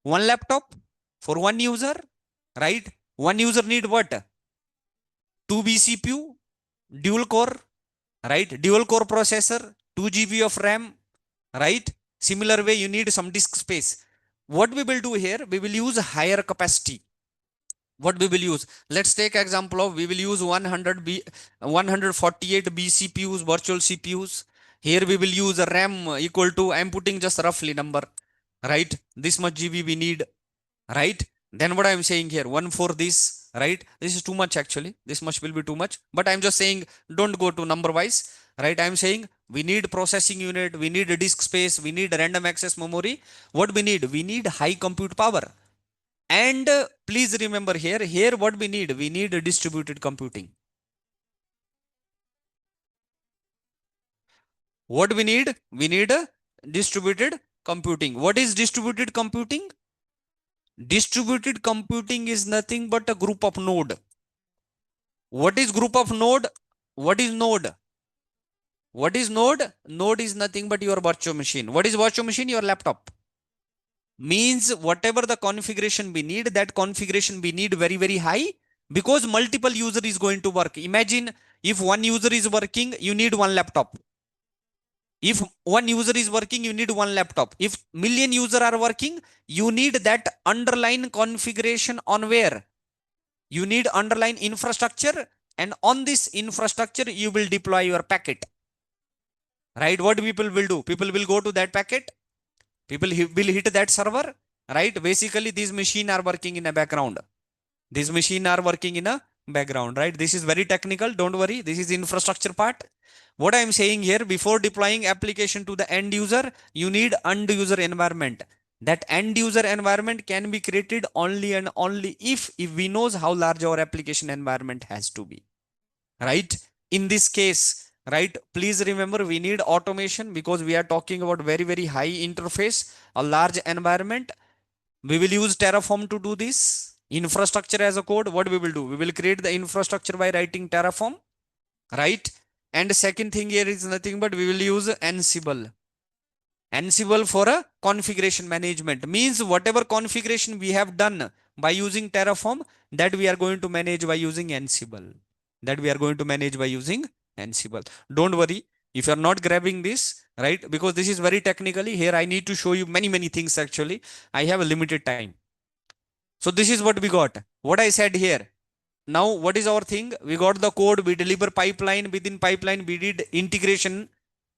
One laptop for one user, right? One user need what? 2 vCPU, dual core, right? Dual core processor, 2 GB of RAM, right? Similar way, you need some disk space. What we will do here, we will use higher capacity. What we will use, let's take example of, we will use 148 b CPUs, virtual CPUs. Here we will use a RAM equal to, I'm putting just roughly number, right? This much GB we need, right? Then what I'm saying here, one for this, right? This is too much actually, this much will be too much, but I'm just saying don't go to number wise, right? I'm saying we need processing unit, we need a disk space, we need random access memory. What we need high compute power. And please remember here what we need a distributed computing. What we need a distributed computing. What is distributed computing? Distributed computing is nothing but a group of node. What is group of node? What is node? What is node? Node is nothing but your virtual machine. What is virtual machine? Your laptop. Means whatever the configuration we need, that configuration we need very, very high, because multiple user is going to work. Imagine if one user is working, you need one laptop. If one user is working, you need one laptop. If million user are working, you need that underlying configuration on where? You need underlying infrastructure, and on this infrastructure, you will deploy your packet. Right? What people will do? People will go to that packet. People will hit that server, right? Basically, these machines are working in a background. These machines are working in a background, right? This is very technical. Don't worry. This is infrastructure part. What I'm saying here, before deploying application to the end user, you need end user environment. That end user environment can be created only and only if we knows how large our application environment has to be, right? In this case, right, please remember we need automation, because we are talking about very, very high interface, a large environment. We will use Terraform to do this. Infrastructure as a code, what we will do, we will create the infrastructure by writing Terraform, right? And second thing here is nothing but we will use Ansible. Ansible for a configuration management, means whatever configuration we have done by using Terraform, that we are going to manage by using Ansible. That we are going to manage by using Ansible. Don't worry if you are not grabbing this, right? Because this is very technically, here I need to show you many, many things actually. I have a limited time. So this is what we got. What I said here. Now, what is our thing? We got the code, we deliver pipeline, within pipeline, we did integration,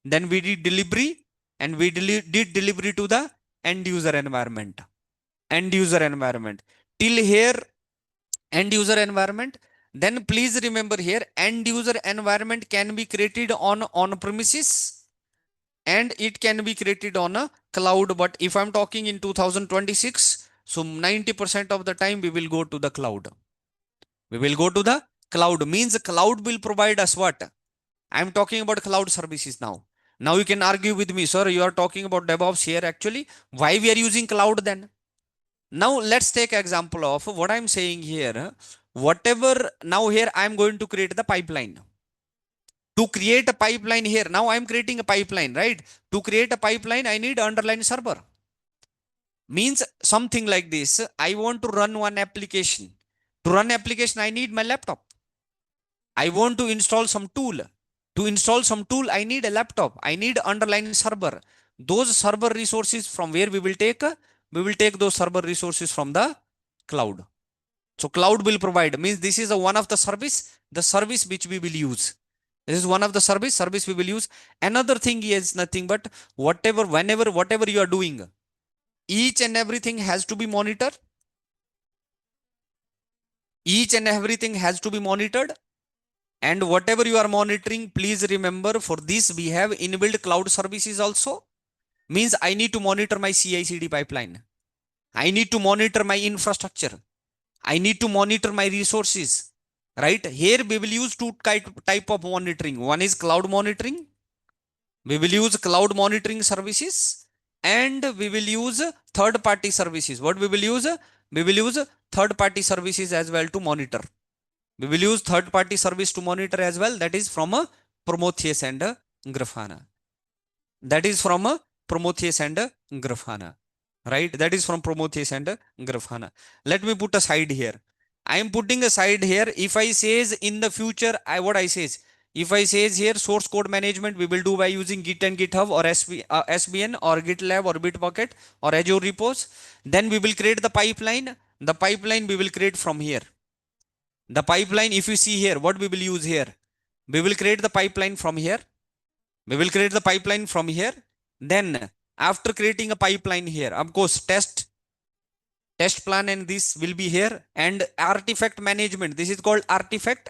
then we did delivery, and we did delivery to the end user environment. End user environment. Till here, end user environment. Then please remember here, end user environment can be created on premises, and it can be created on a cloud. But if I'm talking in 2026, so 90% of the time we will go to the cloud. We will go to the cloud, means cloud will provide us what? I'm talking about cloud services now. Now you can argue with me, sir, you are talking about DevOps here actually. Why we are using cloud then? Now let's take example of what I'm saying here. Whatever, now here I'm going to create the pipeline. To create a pipeline here, now I'm creating a pipeline, right? To create a pipeline, I need underlying server. Means something like this. I want to run one application. To run application, I need my laptop. I want to install some tool. To install some tool, I need a laptop. I need underlying server. Those server resources from where we will take? We will take those server resources from the cloud. So cloud will provide, means this is one of the service which we will use. This is one of the service we will use. Another thing is nothing but whatever you are doing, each and everything has to be monitored. Each and everything has to be monitored. And whatever you are monitoring, please remember for this we have inbuilt cloud services also. Means I need to monitor my CI/CD pipeline. I need to monitor my infrastructure. I need to monitor my resources. Right? Here we will use two type of monitoring. One is cloud monitoring. We will use cloud monitoring services, and we will use third party services. What we will use? We will use third party services as well to monitor. We will use third party service to monitor as well. That is from Prometheus and Grafana. That is from Prometheus and Grafana. Right? That is from Prometheus and Grafana. Let me put a side here. I am putting a side here. If I says in the future, what I says, if I says here source code management, we will do by using Git and GitHub or SVN or GitLab or Bitbucket or Azure repos. Then we will create the pipeline. The pipeline we will create from here. The pipeline, if you see here, what we will use here, we will create the pipeline from here. We will create the pipeline from here. Then after creating a pipeline here, of course, test plan and this will be here, and artifact management. This is called artifact.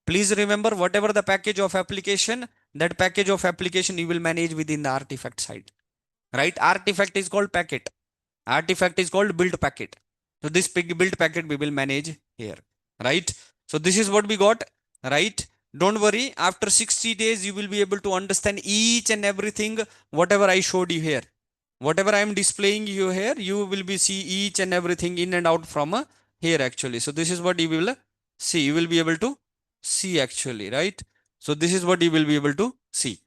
Please remember, whatever the package of application, that package of application you will manage within the artifact side. Right? Artifact is called packet. Artifact is called build packet. So this build packet we will manage here. Right? So this is what we got. Right? Don't worry, after 60 days you will be able to understand each and everything whatever I showed you here. Whatever I am displaying you here, you will be see each and everything in and out from here actually. So this is what you will see. You will be able to see actually, right? So this is what you will be able to see.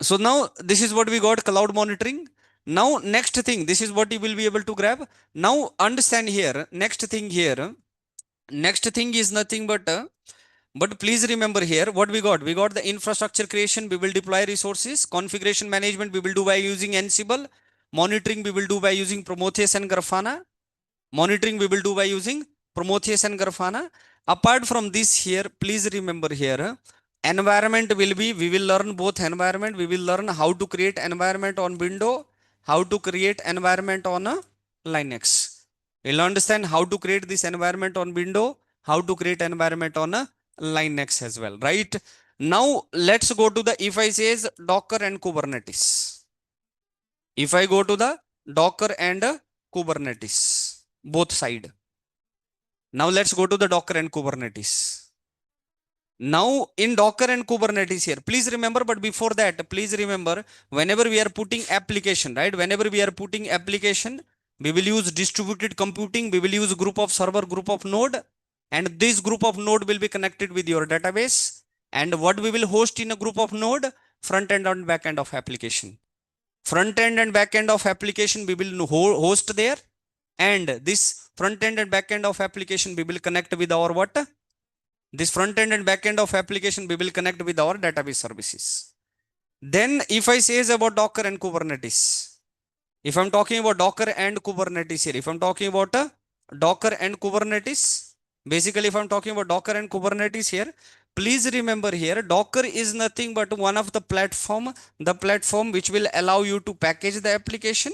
So now this is what we got, cloud monitoring. Now next thing, this is what you will be able to grab. Now understand here, next thing here, next thing is nothing but please remember here what we got. We got the infrastructure creation, we will deploy resources. Configuration management we will do by using Ansible. Monitoring we will do by using Prometheus and Grafana. Monitoring we will do by using Prometheus and Grafana. Apart from this here, please remember here, environment will be, we will learn both environment. We will learn how to create environment on Windows, how to create environment on Linux. We'll understand how to create this environment on Windows, how to create environment on Linux as well, right? Now let's go to the, if I says Docker and Kubernetes. If I go to the Docker and Kubernetes, both side. Now let's go to the Docker and Kubernetes. Now in Docker and Kubernetes here, please remember, but before that, please remember, whenever we are putting application, right? Whenever we are putting application, we will use distributed computing. We will use group of server, group of node, and this group of node will be connected with your database. And what we will host in a group of node, front end and back end of application. Front end and back end of application we will host there, and this front end and back end of application we will connect with our what? This front end and back end of application we will connect with our database services. Then if I says about Docker and Kubernetes, if I'm talking about Docker and Kubernetes here, if I'm talking about Docker and Kubernetes, basically if I'm talking about Docker and Kubernetes here, please remember here, Docker is nothing but one of the platform which will allow you to package the application,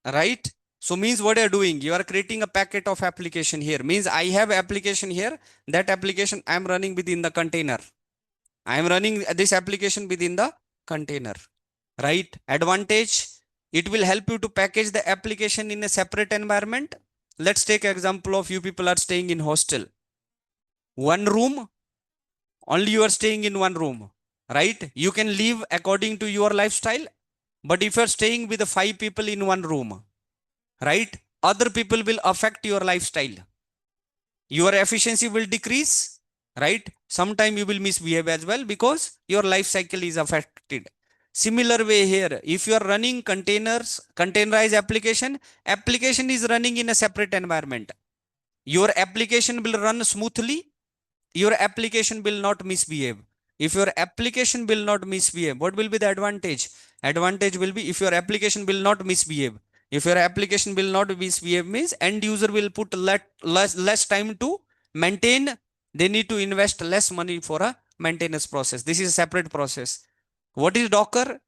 right? So means what you're doing, you are creating a packet of application here. Means I have application here. That application I am running within the container. I am running this application within the container, right? Advantage, it will help you to package the application in a separate environment. Let's take example of you people are staying in hostel. One room, only you are staying in one room, right? You can live according to your lifestyle. But if you are staying with the 5 people in one room, right, other people will affect your lifestyle. Your efficiency will decrease, right? Sometime you will misbehave as well because your life cycle is affected. Similar way here, if you are running containerized application is running in a separate environment. Your application will run smoothly. Your application will not misbehave. If your application will not misbehave, what will be the advantage? Advantage will be, if your application will not misbehave, if your application will not misbehave means end user will put less time to maintain. They need to invest less money for a maintenance process. This is a separate process. What is Docker?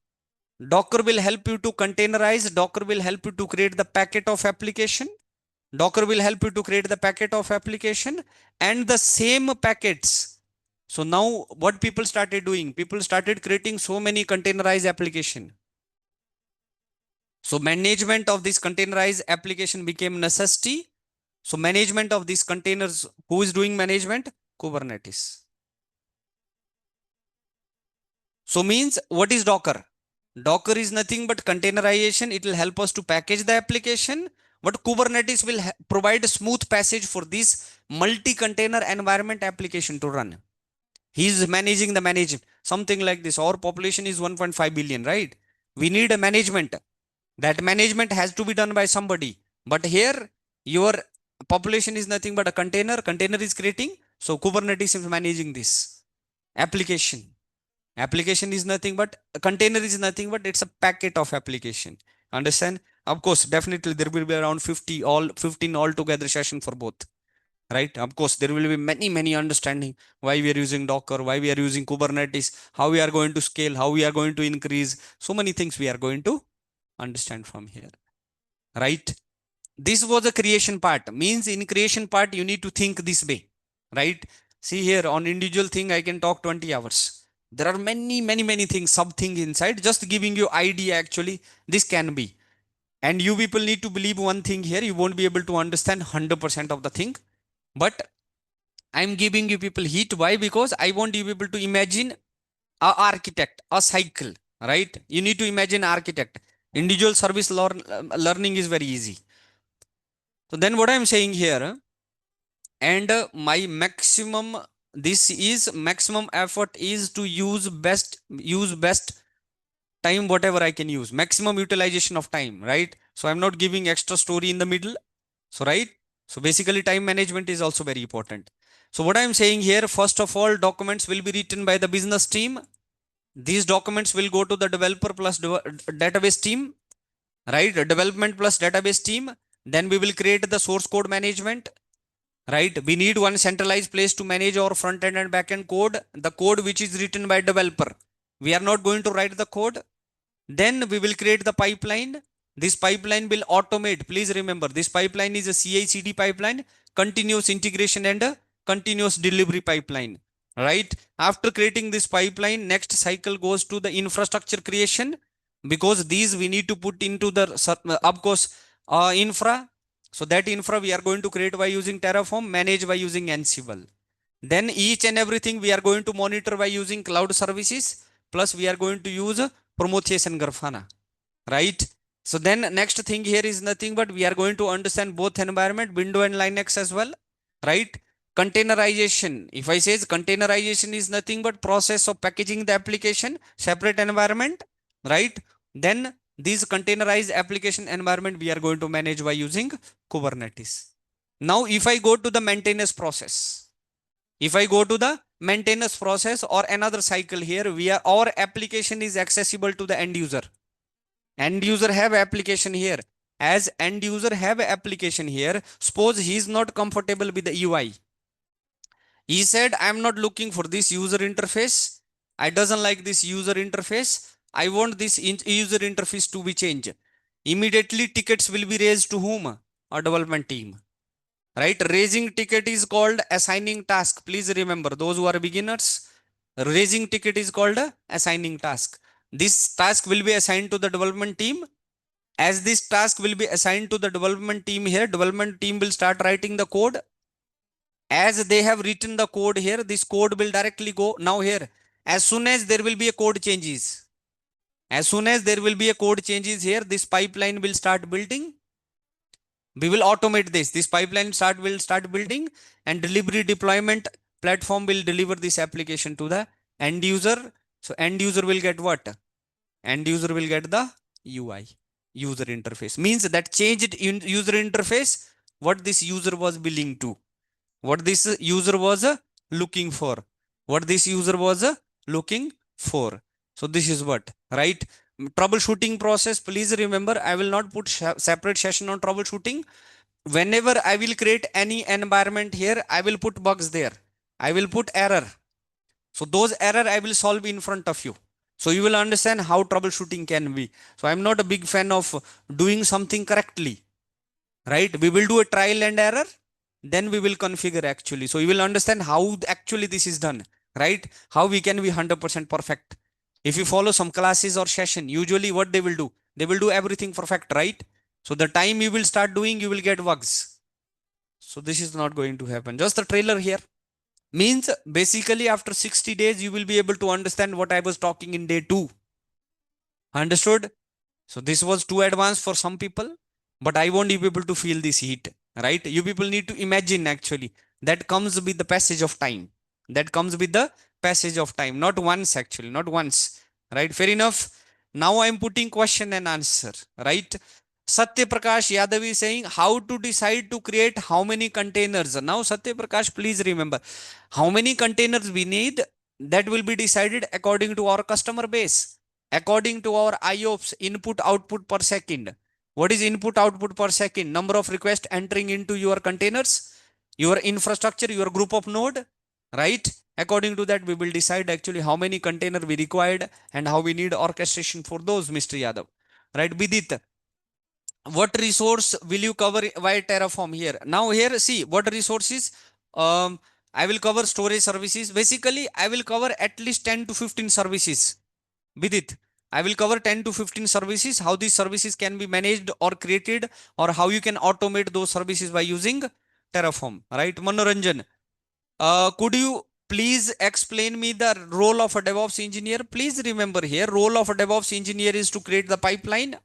Docker will help you to containerize. Docker will help you to create the packet of application. Docker will help you to create the packet of application and the same packets. So now what people started doing? People started creating so many containerized application. So management of this containerized application became necessity. So management of these containers, who is doing management? Kubernetes. So means what is Docker? Docker is nothing but containerization. It will help us to package the application, but Kubernetes will provide a smooth passage for this multi-container environment application to run. He is managing the management, something like this. Our population is 1.5 billion, right? We need a management. That management has to be done by somebody. But here, your population is nothing but a container. Container is creating. So Kubernetes is managing this application. Application is nothing but a container is nothing but it's a packet of application. Understand? Of course, definitely there will be around 50 all 15 altogether session for both. Right? Of course, there will be many understanding why we are using Docker, why we are using Kubernetes, how we are going to scale, how we are going to increase. So many things we are going to understand from here. Right? This was a creation part. Means in creation part, you need to think this way. Right? See here on individual thing, I can talk 20 hours. There are many things, sub thing inside, just giving you idea actually, this can be. And you people need to believe one thing here, you won't be able to understand 100% of the thing. But I'm giving you people heat. Why? Because I want you people to imagine a architect, a cycle, right? You need to imagine architect. Individual service learning is very easy. So then what I'm saying here, and my maximum, this is maximum effort is to use best time, whatever I can use, maximum utilization of time, right? So I'm not giving extra story in the middle. So, right? So basically time management is also very important. So what I'm saying here, first of all, documents will be written by the business team. These documents will go to the developer plus database team, right? Development plus database team. Then we will create the source code management, right? We need one centralized place to manage our front end and back end code, the code which is written by developer. We are not going to write the code. Then we will create the pipeline. This pipeline will automate. Please remember, this pipeline is a CI/CD pipeline, continuous integration and a continuous delivery pipeline, right? After creating this pipeline, next cycle goes to the infrastructure creation, because these we need to put into the, of course, infra. So that infra we are going to create by using Terraform, manage by using Ansible. Then each and everything we are going to monitor by using cloud services, plus we are going to use Prometheus and Grafana, right? So then next thing here is nothing but we are going to understand both environment, Windows and Linux as well, right? Containerization. If I say containerization is nothing but process of packaging the application, separate environment, right? Then these containerized application environment we are going to manage by using Kubernetes. Now, if I go to the maintenance process, if I go to the maintenance process or another cycle here, our application is accessible to the end user. End user have application here. As end user have application here, suppose he is not comfortable with the UI. He said, I'm not looking for this user interface. I doesn't like this user interface. I want this user interface to be changed. Immediately tickets will be raised to whom? A development team. Right? Raising ticket is called assigning task. Please remember, those who are beginners, raising ticket is called assigning task. This task will be assigned to the development team. As this task will be assigned to the development team here, development team will start writing the code. As they have written the code here, this code will directly go now here. As soon as there will be a code changes, as soon as there will be a code changes here, this pipeline will start building. We will automate this pipeline will start building, and delivery deployment platform will deliver this application to the end user. So end user will get what? End user will get the UI, user interface. Means that changed in user interface, what this user was willing to, what this user was looking for, what this user was looking for. So this is what, right? Troubleshooting process, please remember, I will not put separate session on troubleshooting. Whenever I will create any environment here, I will put bugs there, I will put error. So those error I will solve in front of you. So you will understand how troubleshooting can be. So I'm not a big fan of doing something correctly, right? We will do a trial and error, then we will configure actually. So you will understand how actually this is done, right? How we can be 100% perfect. If you follow some classes or session, usually what they will do, They will do everything perfect, right? So the time you will start doing, you will get bugs. So this is not going to happen. Just the trailer here. Means basically after 60 days, you will be able to understand what I was talking in day 2. Understood? So this was too advanced for some people, but I won't be able to feel this heat, right? You people need to imagine actually that comes with the passage of time. That comes with the passage of time, not once actually, not once, right? Fair enough. Now I'm putting question and answer, right? Satya Prakash Yadav is saying how to decide to create how many containers. Now, Satya Prakash, please remember how many containers we need. That will be decided according to our customer base, according to our IOPS, input output per second. What is input output per second? Number of requests entering into your containers, your infrastructure, your group of node, right? According to that, we will decide actually how many container we required and how we need orchestration for those, Mr. Yadav. Right, Bidit? What resource will you cover via Terraform here? Now here, see what resources. I will cover storage services. Basically, I will cover at least 10 to 15 services. Vidit, I will cover 10 to 15 services, how these services can be managed or created, or how you can automate those services by using Terraform, right? Manoranjan, could you please explain me the role of a DevOps engineer? Please remember here, role of a DevOps engineer is to create the pipeline,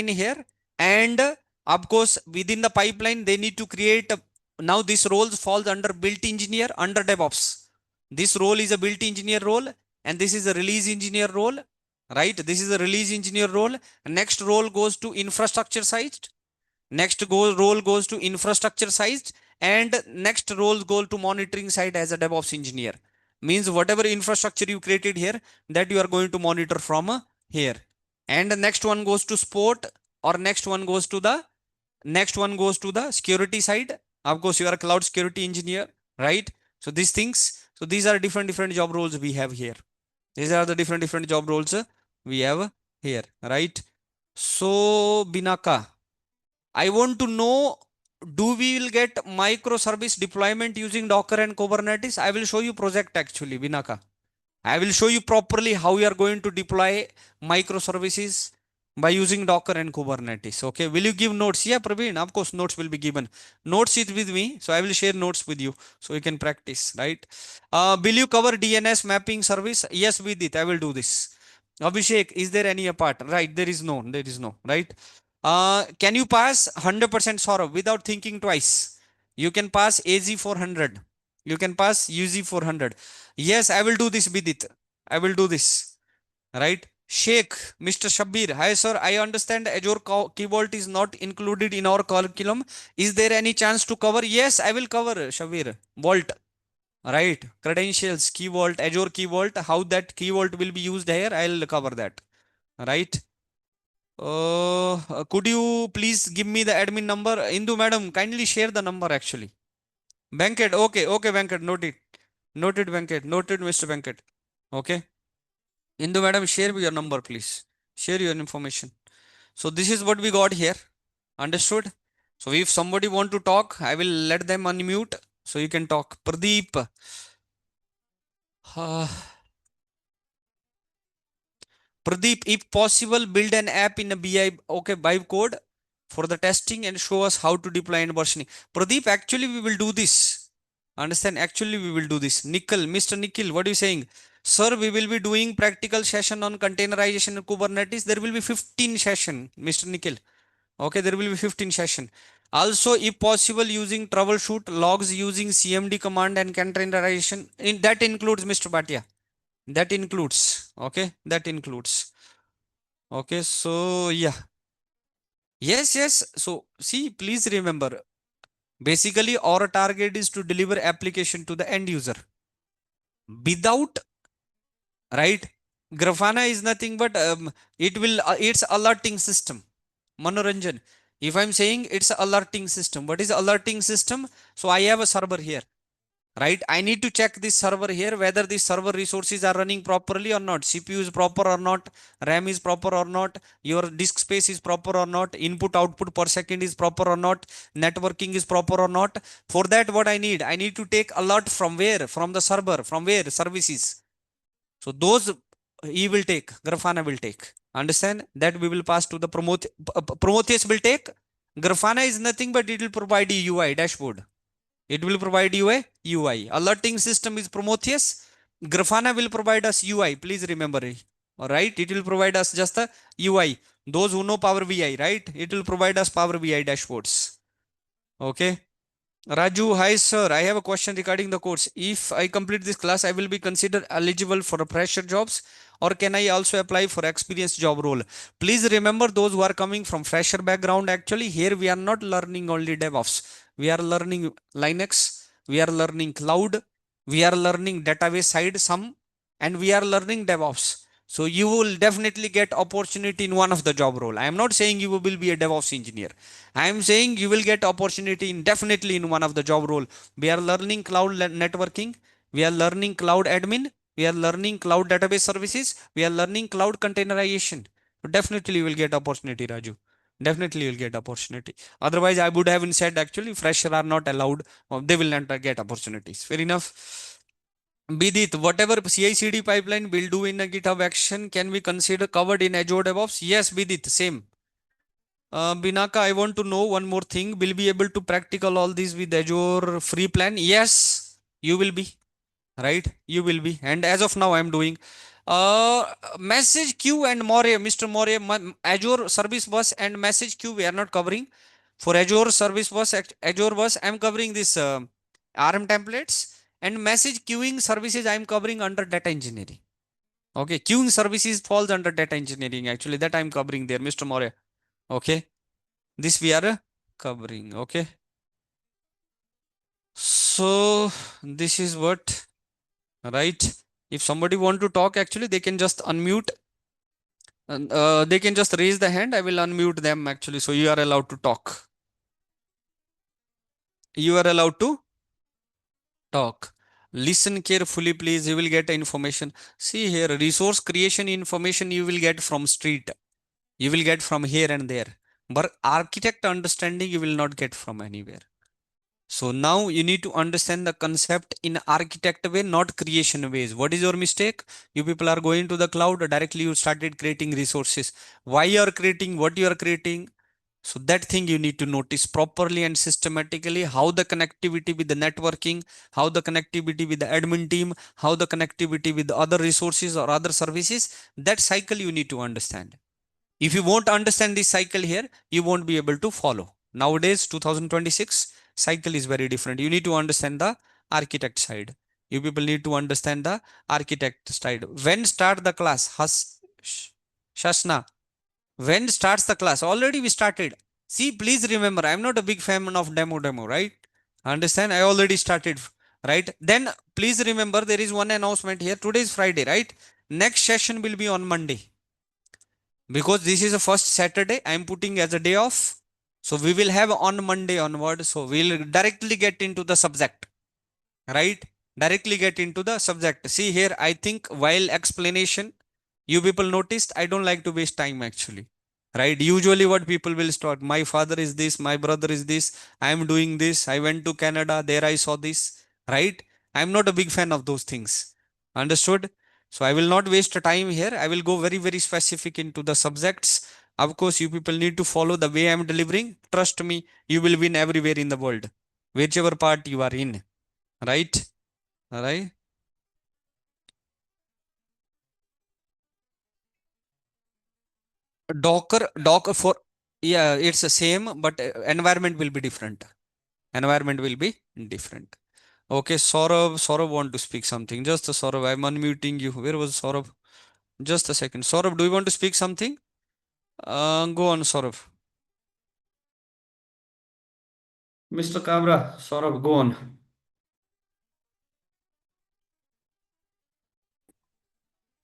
here. And of course, within the pipeline, they need to create, now this role falls under build engineer, under DevOps. This role is a build engineer role, and this is a release engineer role, right? This is a release engineer role. Next role goes to infrastructure side. Role goes to infrastructure side, and next role goes to monitoring side as a DevOps engineer. Means whatever infrastructure you created here, that you are going to monitor from here. And the next one goes to support, or next one goes to the security side. Of course, you are a cloud security engineer, right? So these things, so these are different job roles we have here. These are the different job roles we have here, right? So Binaka, I want to know, do we will get microservice deployment using Docker and Kubernetes? I will show you project actually, Binaka. I will show you properly how you are going to deploy microservices by using Docker and Kubernetes. Okay, will you give notes? Yeah, Praveen, of course, notes will be given. Notes is with me, so I will share notes with you so you can practice, right? Will you cover DNS mapping service? Yes, with it, I will do this. Abhishek, is there any apart? Right, there is no, right? Can you pass 100% Saurav without thinking twice? You can pass AZ 400. You can pass UZ 400. Yes, I will do this, Bidit. I will do this. Right? Sheikh, Mr. Shabir. Hi, sir. I understand Azure Key Vault is not included in our curriculum. Is there any chance to cover? Yes, I will cover, Shabir. Vault. Right? Credentials, Key Vault, Azure Key Vault. How that Key Vault will be used here, I'll cover that. Right? Could you please give me the admin number? Indu madam, kindly share the number actually. Venkat, okay, Venkat, noted. Noted, Venkat, noted, Mr. Venkat. Okay. Indu madam, share your number, please. Share your information. So this is what we got here. Understood? So if somebody want to talk, I will let them unmute so you can talk. Pradeep. Uh, Pradeep, if possible, build an app in a BI, okay, Vibe code for the testing and show us how to deploy and versioning. Pradeep, actually, we will do this. Understand? Actually, we will do this. Nikhil, Mr. Nikhil, what are you saying? Sir, we will be doing practical session on containerization and Kubernetes. There will be 15 session, Mr. Nikhil. Okay, there will be 15 session. Also, if possible, using troubleshoot logs using CMD command and containerization. That includes Mr. Bhatia. That includes. Okay, that includes. Okay, so yeah. Yes. So see, please remember, basically our target is to deliver application to the end user. Without, right? Grafana is nothing but it's alerting system. Manoranjan. If I'm saying it's alerting system, what is alerting system? So I have a server here, right? I need to check this server here whether the server resources are running properly or not, CPU is proper or not, RAM is proper or not, your disk space is proper or not, input output per second is proper or not, networking is proper or not. For that, what I need to take alert from where? From the server. From where? Services. So those he will take, Grafana will take. Understand that we will pass to the Prometheus will take. Grafana is nothing but it will provide you UI dashboard. It will provide you a UI. Alerting system is Prometheus. Grafana will provide us UI. Please remember it. All right. It will provide us just a UI. Those who know Power BI, right? It will provide us Power BI dashboards. Okay. Raju, hi sir. I have a question regarding the course. If I complete this class, I will be considered eligible for a fresher jobs, or can I also apply for experienced job role? Please remember those who are coming from fresher background. Actually, here we are not learning only DevOps. We are learning Linux. We are learning cloud. We are learning database side some, and we are learning DevOps. So you will definitely get opportunity in one of the job role. I am not saying you will be a DevOps engineer. I am saying you will get opportunity in definitely in one of the job role. We are learning cloud networking. We are learning cloud admin. We are learning cloud database services. We are learning cloud containerization. So definitely you will get opportunity, Raju. Definitely you will get opportunity. Otherwise, I would have said actually fresher are not allowed. Or they will not get opportunities. Fair enough. Bidit, whatever CI/CD pipeline will do in a GitHub action can be considered covered in Azure DevOps. Yes, Bidit, same. Binaka, I want to know one more thing. Will be able to practical all these with Azure free plan? Yes, you will be. Right? You will be. And as of now, I'm doing message queue and Moria, Mr. Moria, Azure service bus and message queue we are not covering. For Azure service bus, Azure bus, I'm covering this RM templates, and message queuing services I'm covering under data engineering. Okay, queuing services falls under data engineering actually. That I'm covering there, Mr. Moria. Okay, this we are covering. Okay, so this is what, right? If somebody want to talk, actually they can just unmute and they can just raise the hand. I will unmute them actually. So you are allowed to talk. You are allowed to talk. Listen carefully, please. You will get information. See here, resource creation information you will get from street. You will get from here and there. But architect understanding you will not get from anywhere. So now you need to understand the concept in architect way, not creation ways. What is your mistake? You people are going to the cloud, directly you started creating resources. Why you are creating, what you are creating? So that thing you need to notice properly and systematically, how the connectivity with the networking, how the connectivity with the admin team, how the connectivity with the other resources or other services, that cycle you need to understand. If you won't understand this cycle here, you won't be able to follow. Nowadays, 2026 cycle is very different. You need to understand the architect side. You people need to understand the architect side. When start the class? Shashna, when starts the class? Already we started. See, please remember, I'm not a big fan of demo, right? Understand? I already started, right? Then please remember there is one announcement here. Today is Friday, right? Next session will be on Monday. Because this is the first Saturday, I am putting as a day off. So we will have on Monday onward. So we'll directly get into the subject, right? Directly get into the subject. See here, I think while explanation, you people noticed, I don't like to waste time actually, right? Usually what people will start, my father is this, my brother is this, I am doing this, I went to Canada, there I saw this, right? I'm not a big fan of those things. Understood? So I will not waste time here. I will go very, very specific into the subjects. Of course, you people need to follow the way I'm delivering. Trust me, you will win everywhere in the world, whichever part you are in, right? All right. Docker for, yeah, it's the same, but environment will be different. Environment will be different. Okay, Saurav want to speak something. Just a Saurav, I'm unmuting you. Where was Saurav? Just a second. Saurav, do you want to speak something? Go on, Saurav. Mr. Kabra, Saurav, go on.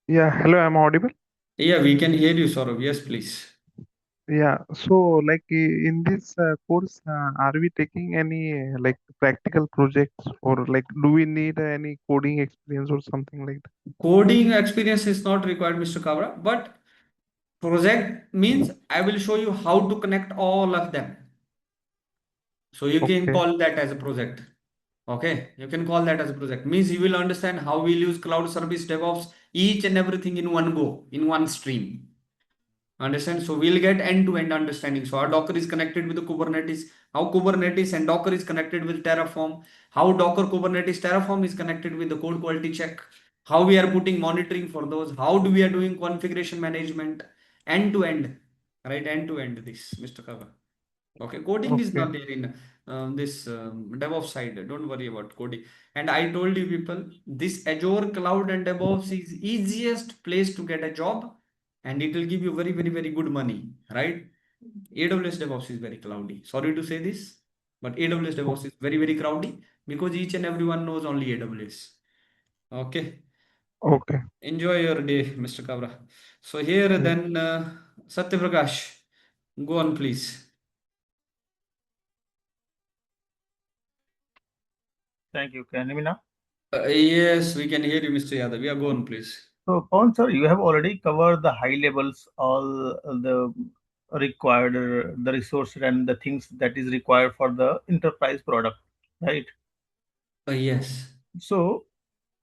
Yeah, hello, I'm audible. Yeah, we can hear you, Saurav. Yes, please. Yeah, so like in this course, are we taking any like practical projects, or like do we need any coding experience or something like that? Coding experience is not required, Mr. Kabra, but project means I will show you how to connect all of them. So you can Okay, call that as a project. Okay, you can call that as a project. Means you will understand how we'll use cloud service DevOps, each and everything in one go, in one stream. Understand? So we'll get end-to-end understanding. So our Docker is connected with the Kubernetes, how Kubernetes and Docker is connected with Terraform, how Docker Kubernetes Terraform is connected with the code quality check, how we are putting monitoring for those, how do we are doing configuration management, end to end, right? End to end this, Mr. Kava. Okay, coding is Okay. not there in this DevOps side. Don't worry about coding. And I told you people, this Azure cloud and DevOps is easiest place to get a job, and it will give you very, very, very good money, right? AWS DevOps is very cloudy. Sorry to say this, but AWS o- DevOps is very, very cloudy because each and everyone knows only AWS. Okay, Okay. enjoy your day, Mr. Kabra. So here Yeah. then, Satya Prakash, go on, please. Thank you. Can you hear me now? Yes, we can hear you, Mr. Yadav. Yeah, go on, please. So, Pawan sir, you have already covered the high levels, all the required, the resources and the things that is required for the enterprise product, right? Yes. So,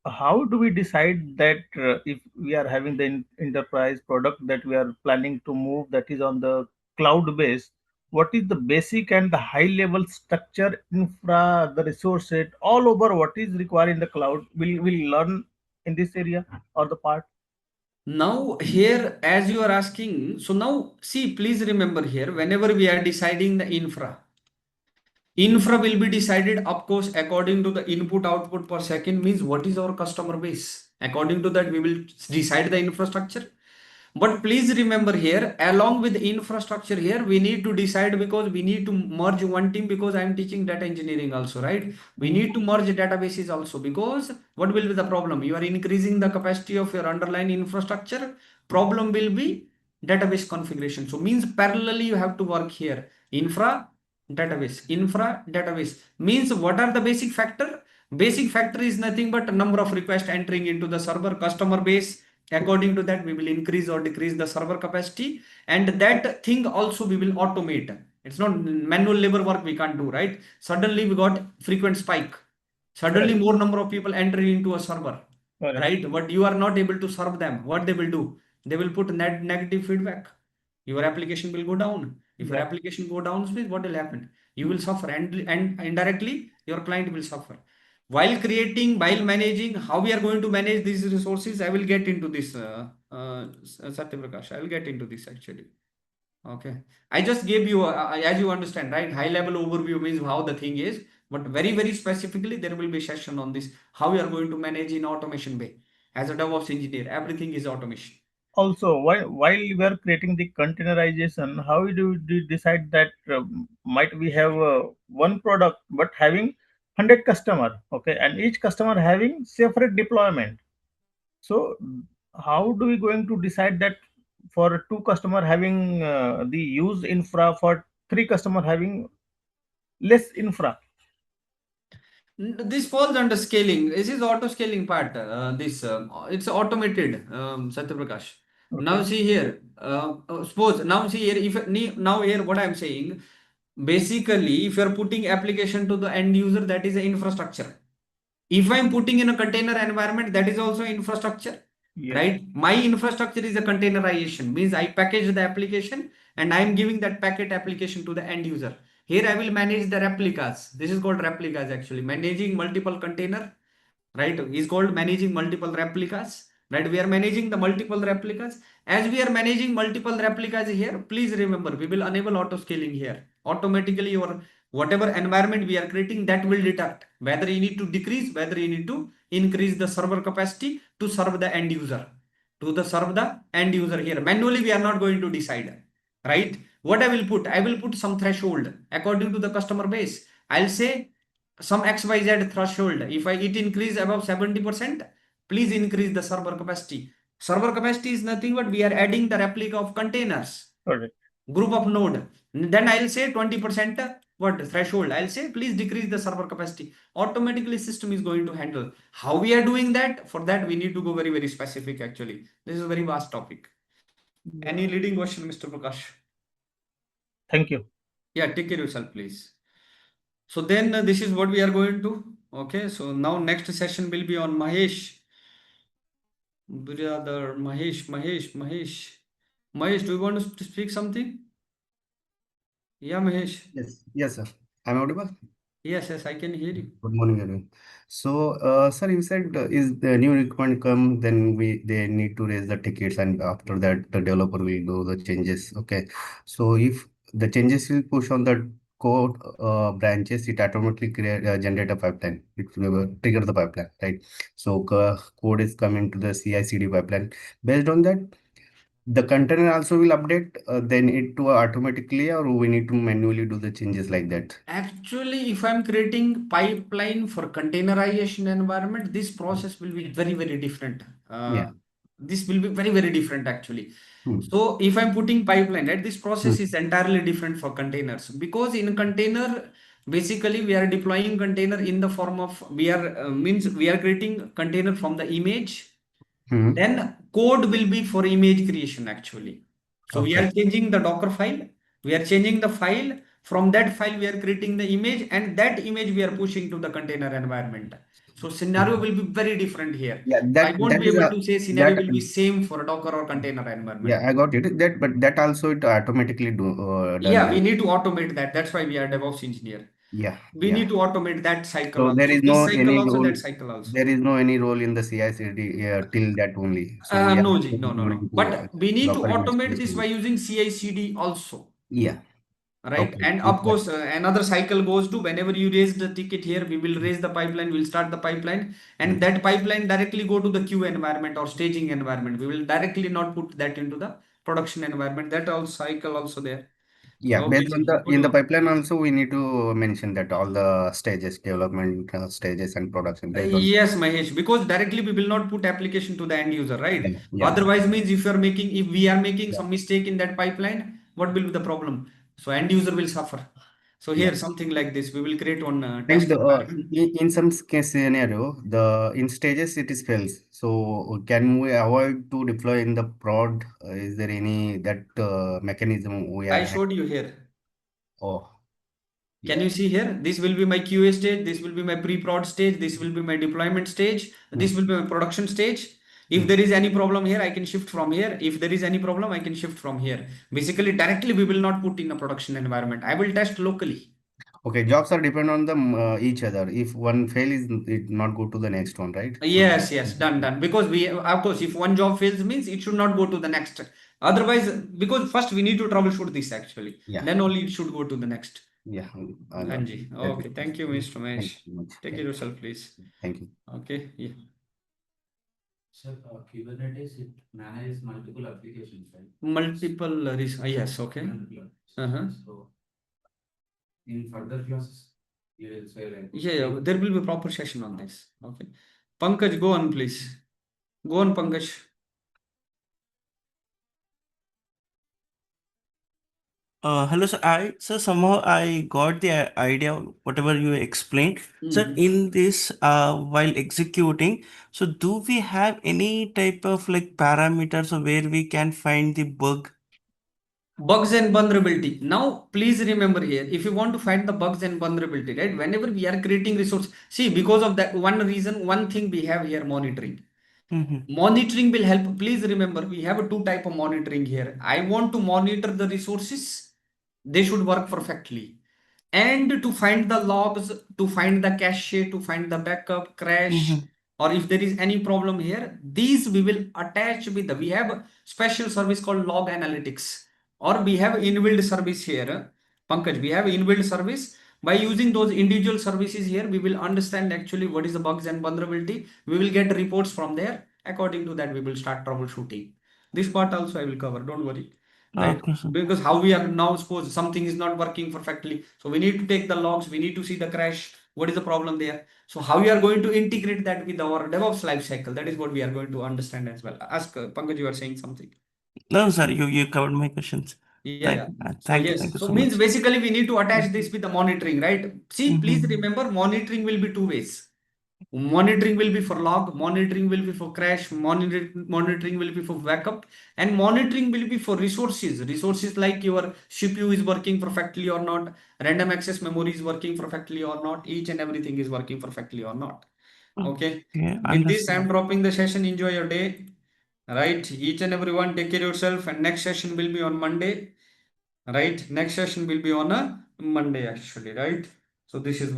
how do we decide that if we are having the enterprise product that we are planning to move that is on the cloud base, what is the basic and the high level structure, infra, the resource set, all over what is required in the cloud? Will learn in this area or the part? Now, here, as you are asking, so now, see, please remember here, whenever we are deciding the infra will be decided, of course, according to the input output per second, means what is our customer base. According to that, we will decide the infrastructure. But please remember here, along with the infrastructure here, we need to decide because we need to merge one team because I am teaching data engineering also, right? We need to merge databases also because what will be the problem? You are increasing the capacity of your underlying infrastructure. Problem will be database configuration. So means parallelly you have to work here. Infra, database. Means what are the basic factor? Basic factor is nothing but number of requests entering into the server, customer base. According to that, we will increase or decrease the server capacity, and that thing also we will automate. It's not manual labor work we can't do, right? Suddenly we got frequent spike. Suddenly Correct. more number of people enter into a server, Correct. right? But you are not able to serve them. What they will do? They will put negative feedback. Your application will go down. If your Yeah. application go down, please, what will happen? You will suffer, and indirectly your client will suffer. While managing, how we are going to manage these resources, I will get into this, Satya Prakash. I will get into this actually. Okay. I just gave you, as you understand, right? High level overview means how the thing is, but very, very specifically, there will be session on this, how we are going to manage in automation way. As a DevOps engineer, everything is automation. Also, while we are creating the containerization, how do we decide that might we have one product but having 100 customer, okay, and each customer having separate deployment. So, how do we going to decide that for two customer having the use infra, for three customer having less infra? This falls under scaling. This is auto scaling part. This it's automated, Satya Prakash. Now Okay. see here. Suppose now see here. If now here what I am saying, basically, if you are putting application to the end user, that is the infrastructure. If I'm putting in a container environment, that is also infrastructure, Yes. right? My infrastructure is a containerization, means I package the application and I'm giving that packet application to the end user. Here I will manage the replicas. This is called replicas actually. Managing multiple container, right, is called managing multiple replicas, right? We are managing the multiple replicas. As we are managing multiple replicas here, please remember, we will enable auto scaling here. Automatically your whatever environment we are creating, that will detect whether you need to decrease, whether you need to increase the server capacity to serve the end user, serve the end user here. Manually we are not going to decide, right? What I will put, I will put some threshold according to the customer base. I'll say some XYZ threshold. If it increase above 70%, please increase the server capacity. Server capacity is nothing but we are adding the replica of containers, Correct. group of node. Then I'll say 20% what threshold. I'll say please decrease the server capacity. Automatically system is going to handle. How we are doing that? For that we need to go very, very specific actually. This is a very vast topic. Any leading question, Mr. Prakash? Thank you. Yeah, take care of yourself, please. So then this is what we are going to. Okay, so now next session will be on Mahesh. Brother Mahesh, do you want to speak something? Yeah, Mahesh. Yes, sir. I'm audible. Yes, I can hear you. Good morning, everyone. So, sir, you said is the new requirement come, then they need to raise the tickets, and after that, the developer will do the changes. Okay. So, if the changes will push on the code branches, it automatically generate a pipeline. It will trigger the pipeline, right? So, code is coming to the CI/CD pipeline. Based on that, the container also will update, then it to automatically, or we need to manually do the changes like that. Actually, if I'm creating pipeline for containerization environment, this process will be very, very different. Yeah. This will be very, very different actually. Hmm. So if I'm putting pipeline, right, this process Hmm. is entirely different for containers, because in container, basically we are deploying container in the form of, we are creating container from the image. Hmm. Then code will be for image creation actually. So we Okay. are changing the Docker file, we are changing the file. From that file, we are creating the image, and that image we are pushing to the container environment. So scenario will be very different here. Yeah, I won't that be is able a to say scenario that will be same for a Docker or container environment. yeah, I got it. That but that also it automatically done Yeah, we by need to automate that. That's why we are DevOps engineer. yeah, We yeah. need to automate that cycle So there also. is This no cycle any also, role that cycle also. there is no any role in the CI/CD till that only. So we are No, Ji, no, no, no. going to But we need to Docker image automate this by CI/CD. using CI/CD also. Yeah. Right, Okay. and of course another cycle goes to, whenever you raise the ticket here, we will raise the pipeline, we'll start the pipeline, and that pipeline directly go to the queue environment or staging environment. We will directly not put that into the production environment. That all cycle also there. Yeah, Okay, based on the good in the one. pipeline also we need to mention that all the stages, development stages and production based on Yes, Mahesh, because directly we will not put application to the end user, right? yeah, So yeah, otherwise means, if we are making yeah, some mistake in that pipeline, what will be the problem? So end user will suffer. So yeah. here something like this, we will create one test And environment. in some case scenario, the in stages it is fails. So can we avoid to deploy in the prod? Is there any that mechanism we are I having? showed you here. Oh, Can yeah. you see here? This will be my QA stage. This will be my pre-prod stage. This will be my deployment stage. Hmm, This will be my production stage. If hmm. there is any problem here, I can shift from here. If there is any problem, I can shift from here. Basically, directly we will not put in a production environment. I will test locally. Okay, jobs are depend on them each other. If one fail, is it not go to the next one, right? So Yes, done. Because we, of course, if one job fails means it should not go to the next. Otherwise, because first we need to troubleshoot this actually. yeah, Then only it should go to the next. yeah, I got it. Anji. That Okay. is, Thank you, Mr. thank Mesh. you so much. Take care of yourself, please. Thank you. Okay. Yeah. Sir, Kubernetes, it manages multiple applications, right? Multiple yes, okay. Multiple Uh-huh. applications. So, in further classes, you will say like, Yeah, there will be proper session on this. Okay. Pankaj, go on, please. Go on, Pankaj. Hello, sir. Somehow I got the idea whatever you explained. Sir, Mhm. in this, while executing, so do we have any type of like parameters or where we can find the bug? Bugs and vulnerability. Now, please remember here, if you want to find the bugs and vulnerability, right? Whenever we are creating resource, see, because of that one reason, one thing we have here, monitoring. Mm-hmm. Monitoring will help. Please remember, we have a two type of monitoring here. I want to monitor the resources. They should work perfectly. And to find the logs, to find the cache, to find the backup, crash, Mm-hmm. or if there is any problem here, these we will attach with we have a special service called log analytics, or we have inbuilt service here. Pankaj, we have inbuilt service. By using those individual services here, we will understand actually what is the bugs and vulnerability. We will get reports from there. According to that, we will start troubleshooting. This part also I will cover. Don't worry. Right? Okay, sir. Because how we are now, suppose something is not working perfectly, so we need to take the logs, we need to see the crash, what is the problem there. So how we are going to integrate that with our DevOps lifecycle, that is what we are going to understand as well. Ask Pankaj, you are saying something. No, sir, you covered my questions. Yeah. So Thank yes, you so so means much. basically we need to attach this with the monitoring, right? See, please Mm-hmm. remember, monitoring will be two ways. Monitoring will be for log, monitoring will be for crash, monitoring will be for backup, and monitoring will be for resources. Resources like your CPU is working perfectly or not, random access memory is working perfectly or not, each and everything is working perfectly or not. Okay. Okay, With this, I'm understood. dropping the session. Enjoy your day. Right. Each and everyone, take care of yourself. And next session will be on Monday. Right. Next session will be on a Monday, actually. Right. So this is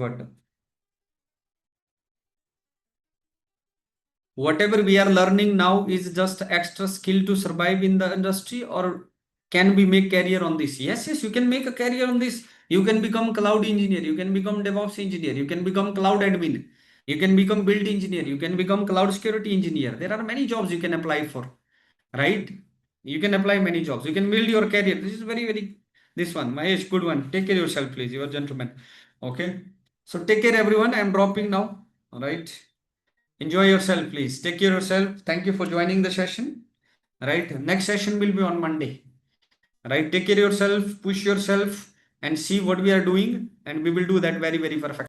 whatever we are learning now is just extra skill to survive in the industry, or can we make career on this? Yes, you can make a career on this. You can become cloud engineer, you can become DevOps engineer, you can become cloud admin, you can become build engineer, you can become cloud security engineer. There are many jobs you can apply for, right? You can apply many jobs, you can build your career. This is very this one, Mahesh, good one. Take care of yourself, please. You are gentleman. Okay, so take care everyone. I am dropping now. All right, enjoy yourself, please. Take care of yourself. Thank you for joining the session. Right, next session will be on Monday. Right, take care of yourself, push yourself, and see what we are doing, and we will do that very perfect.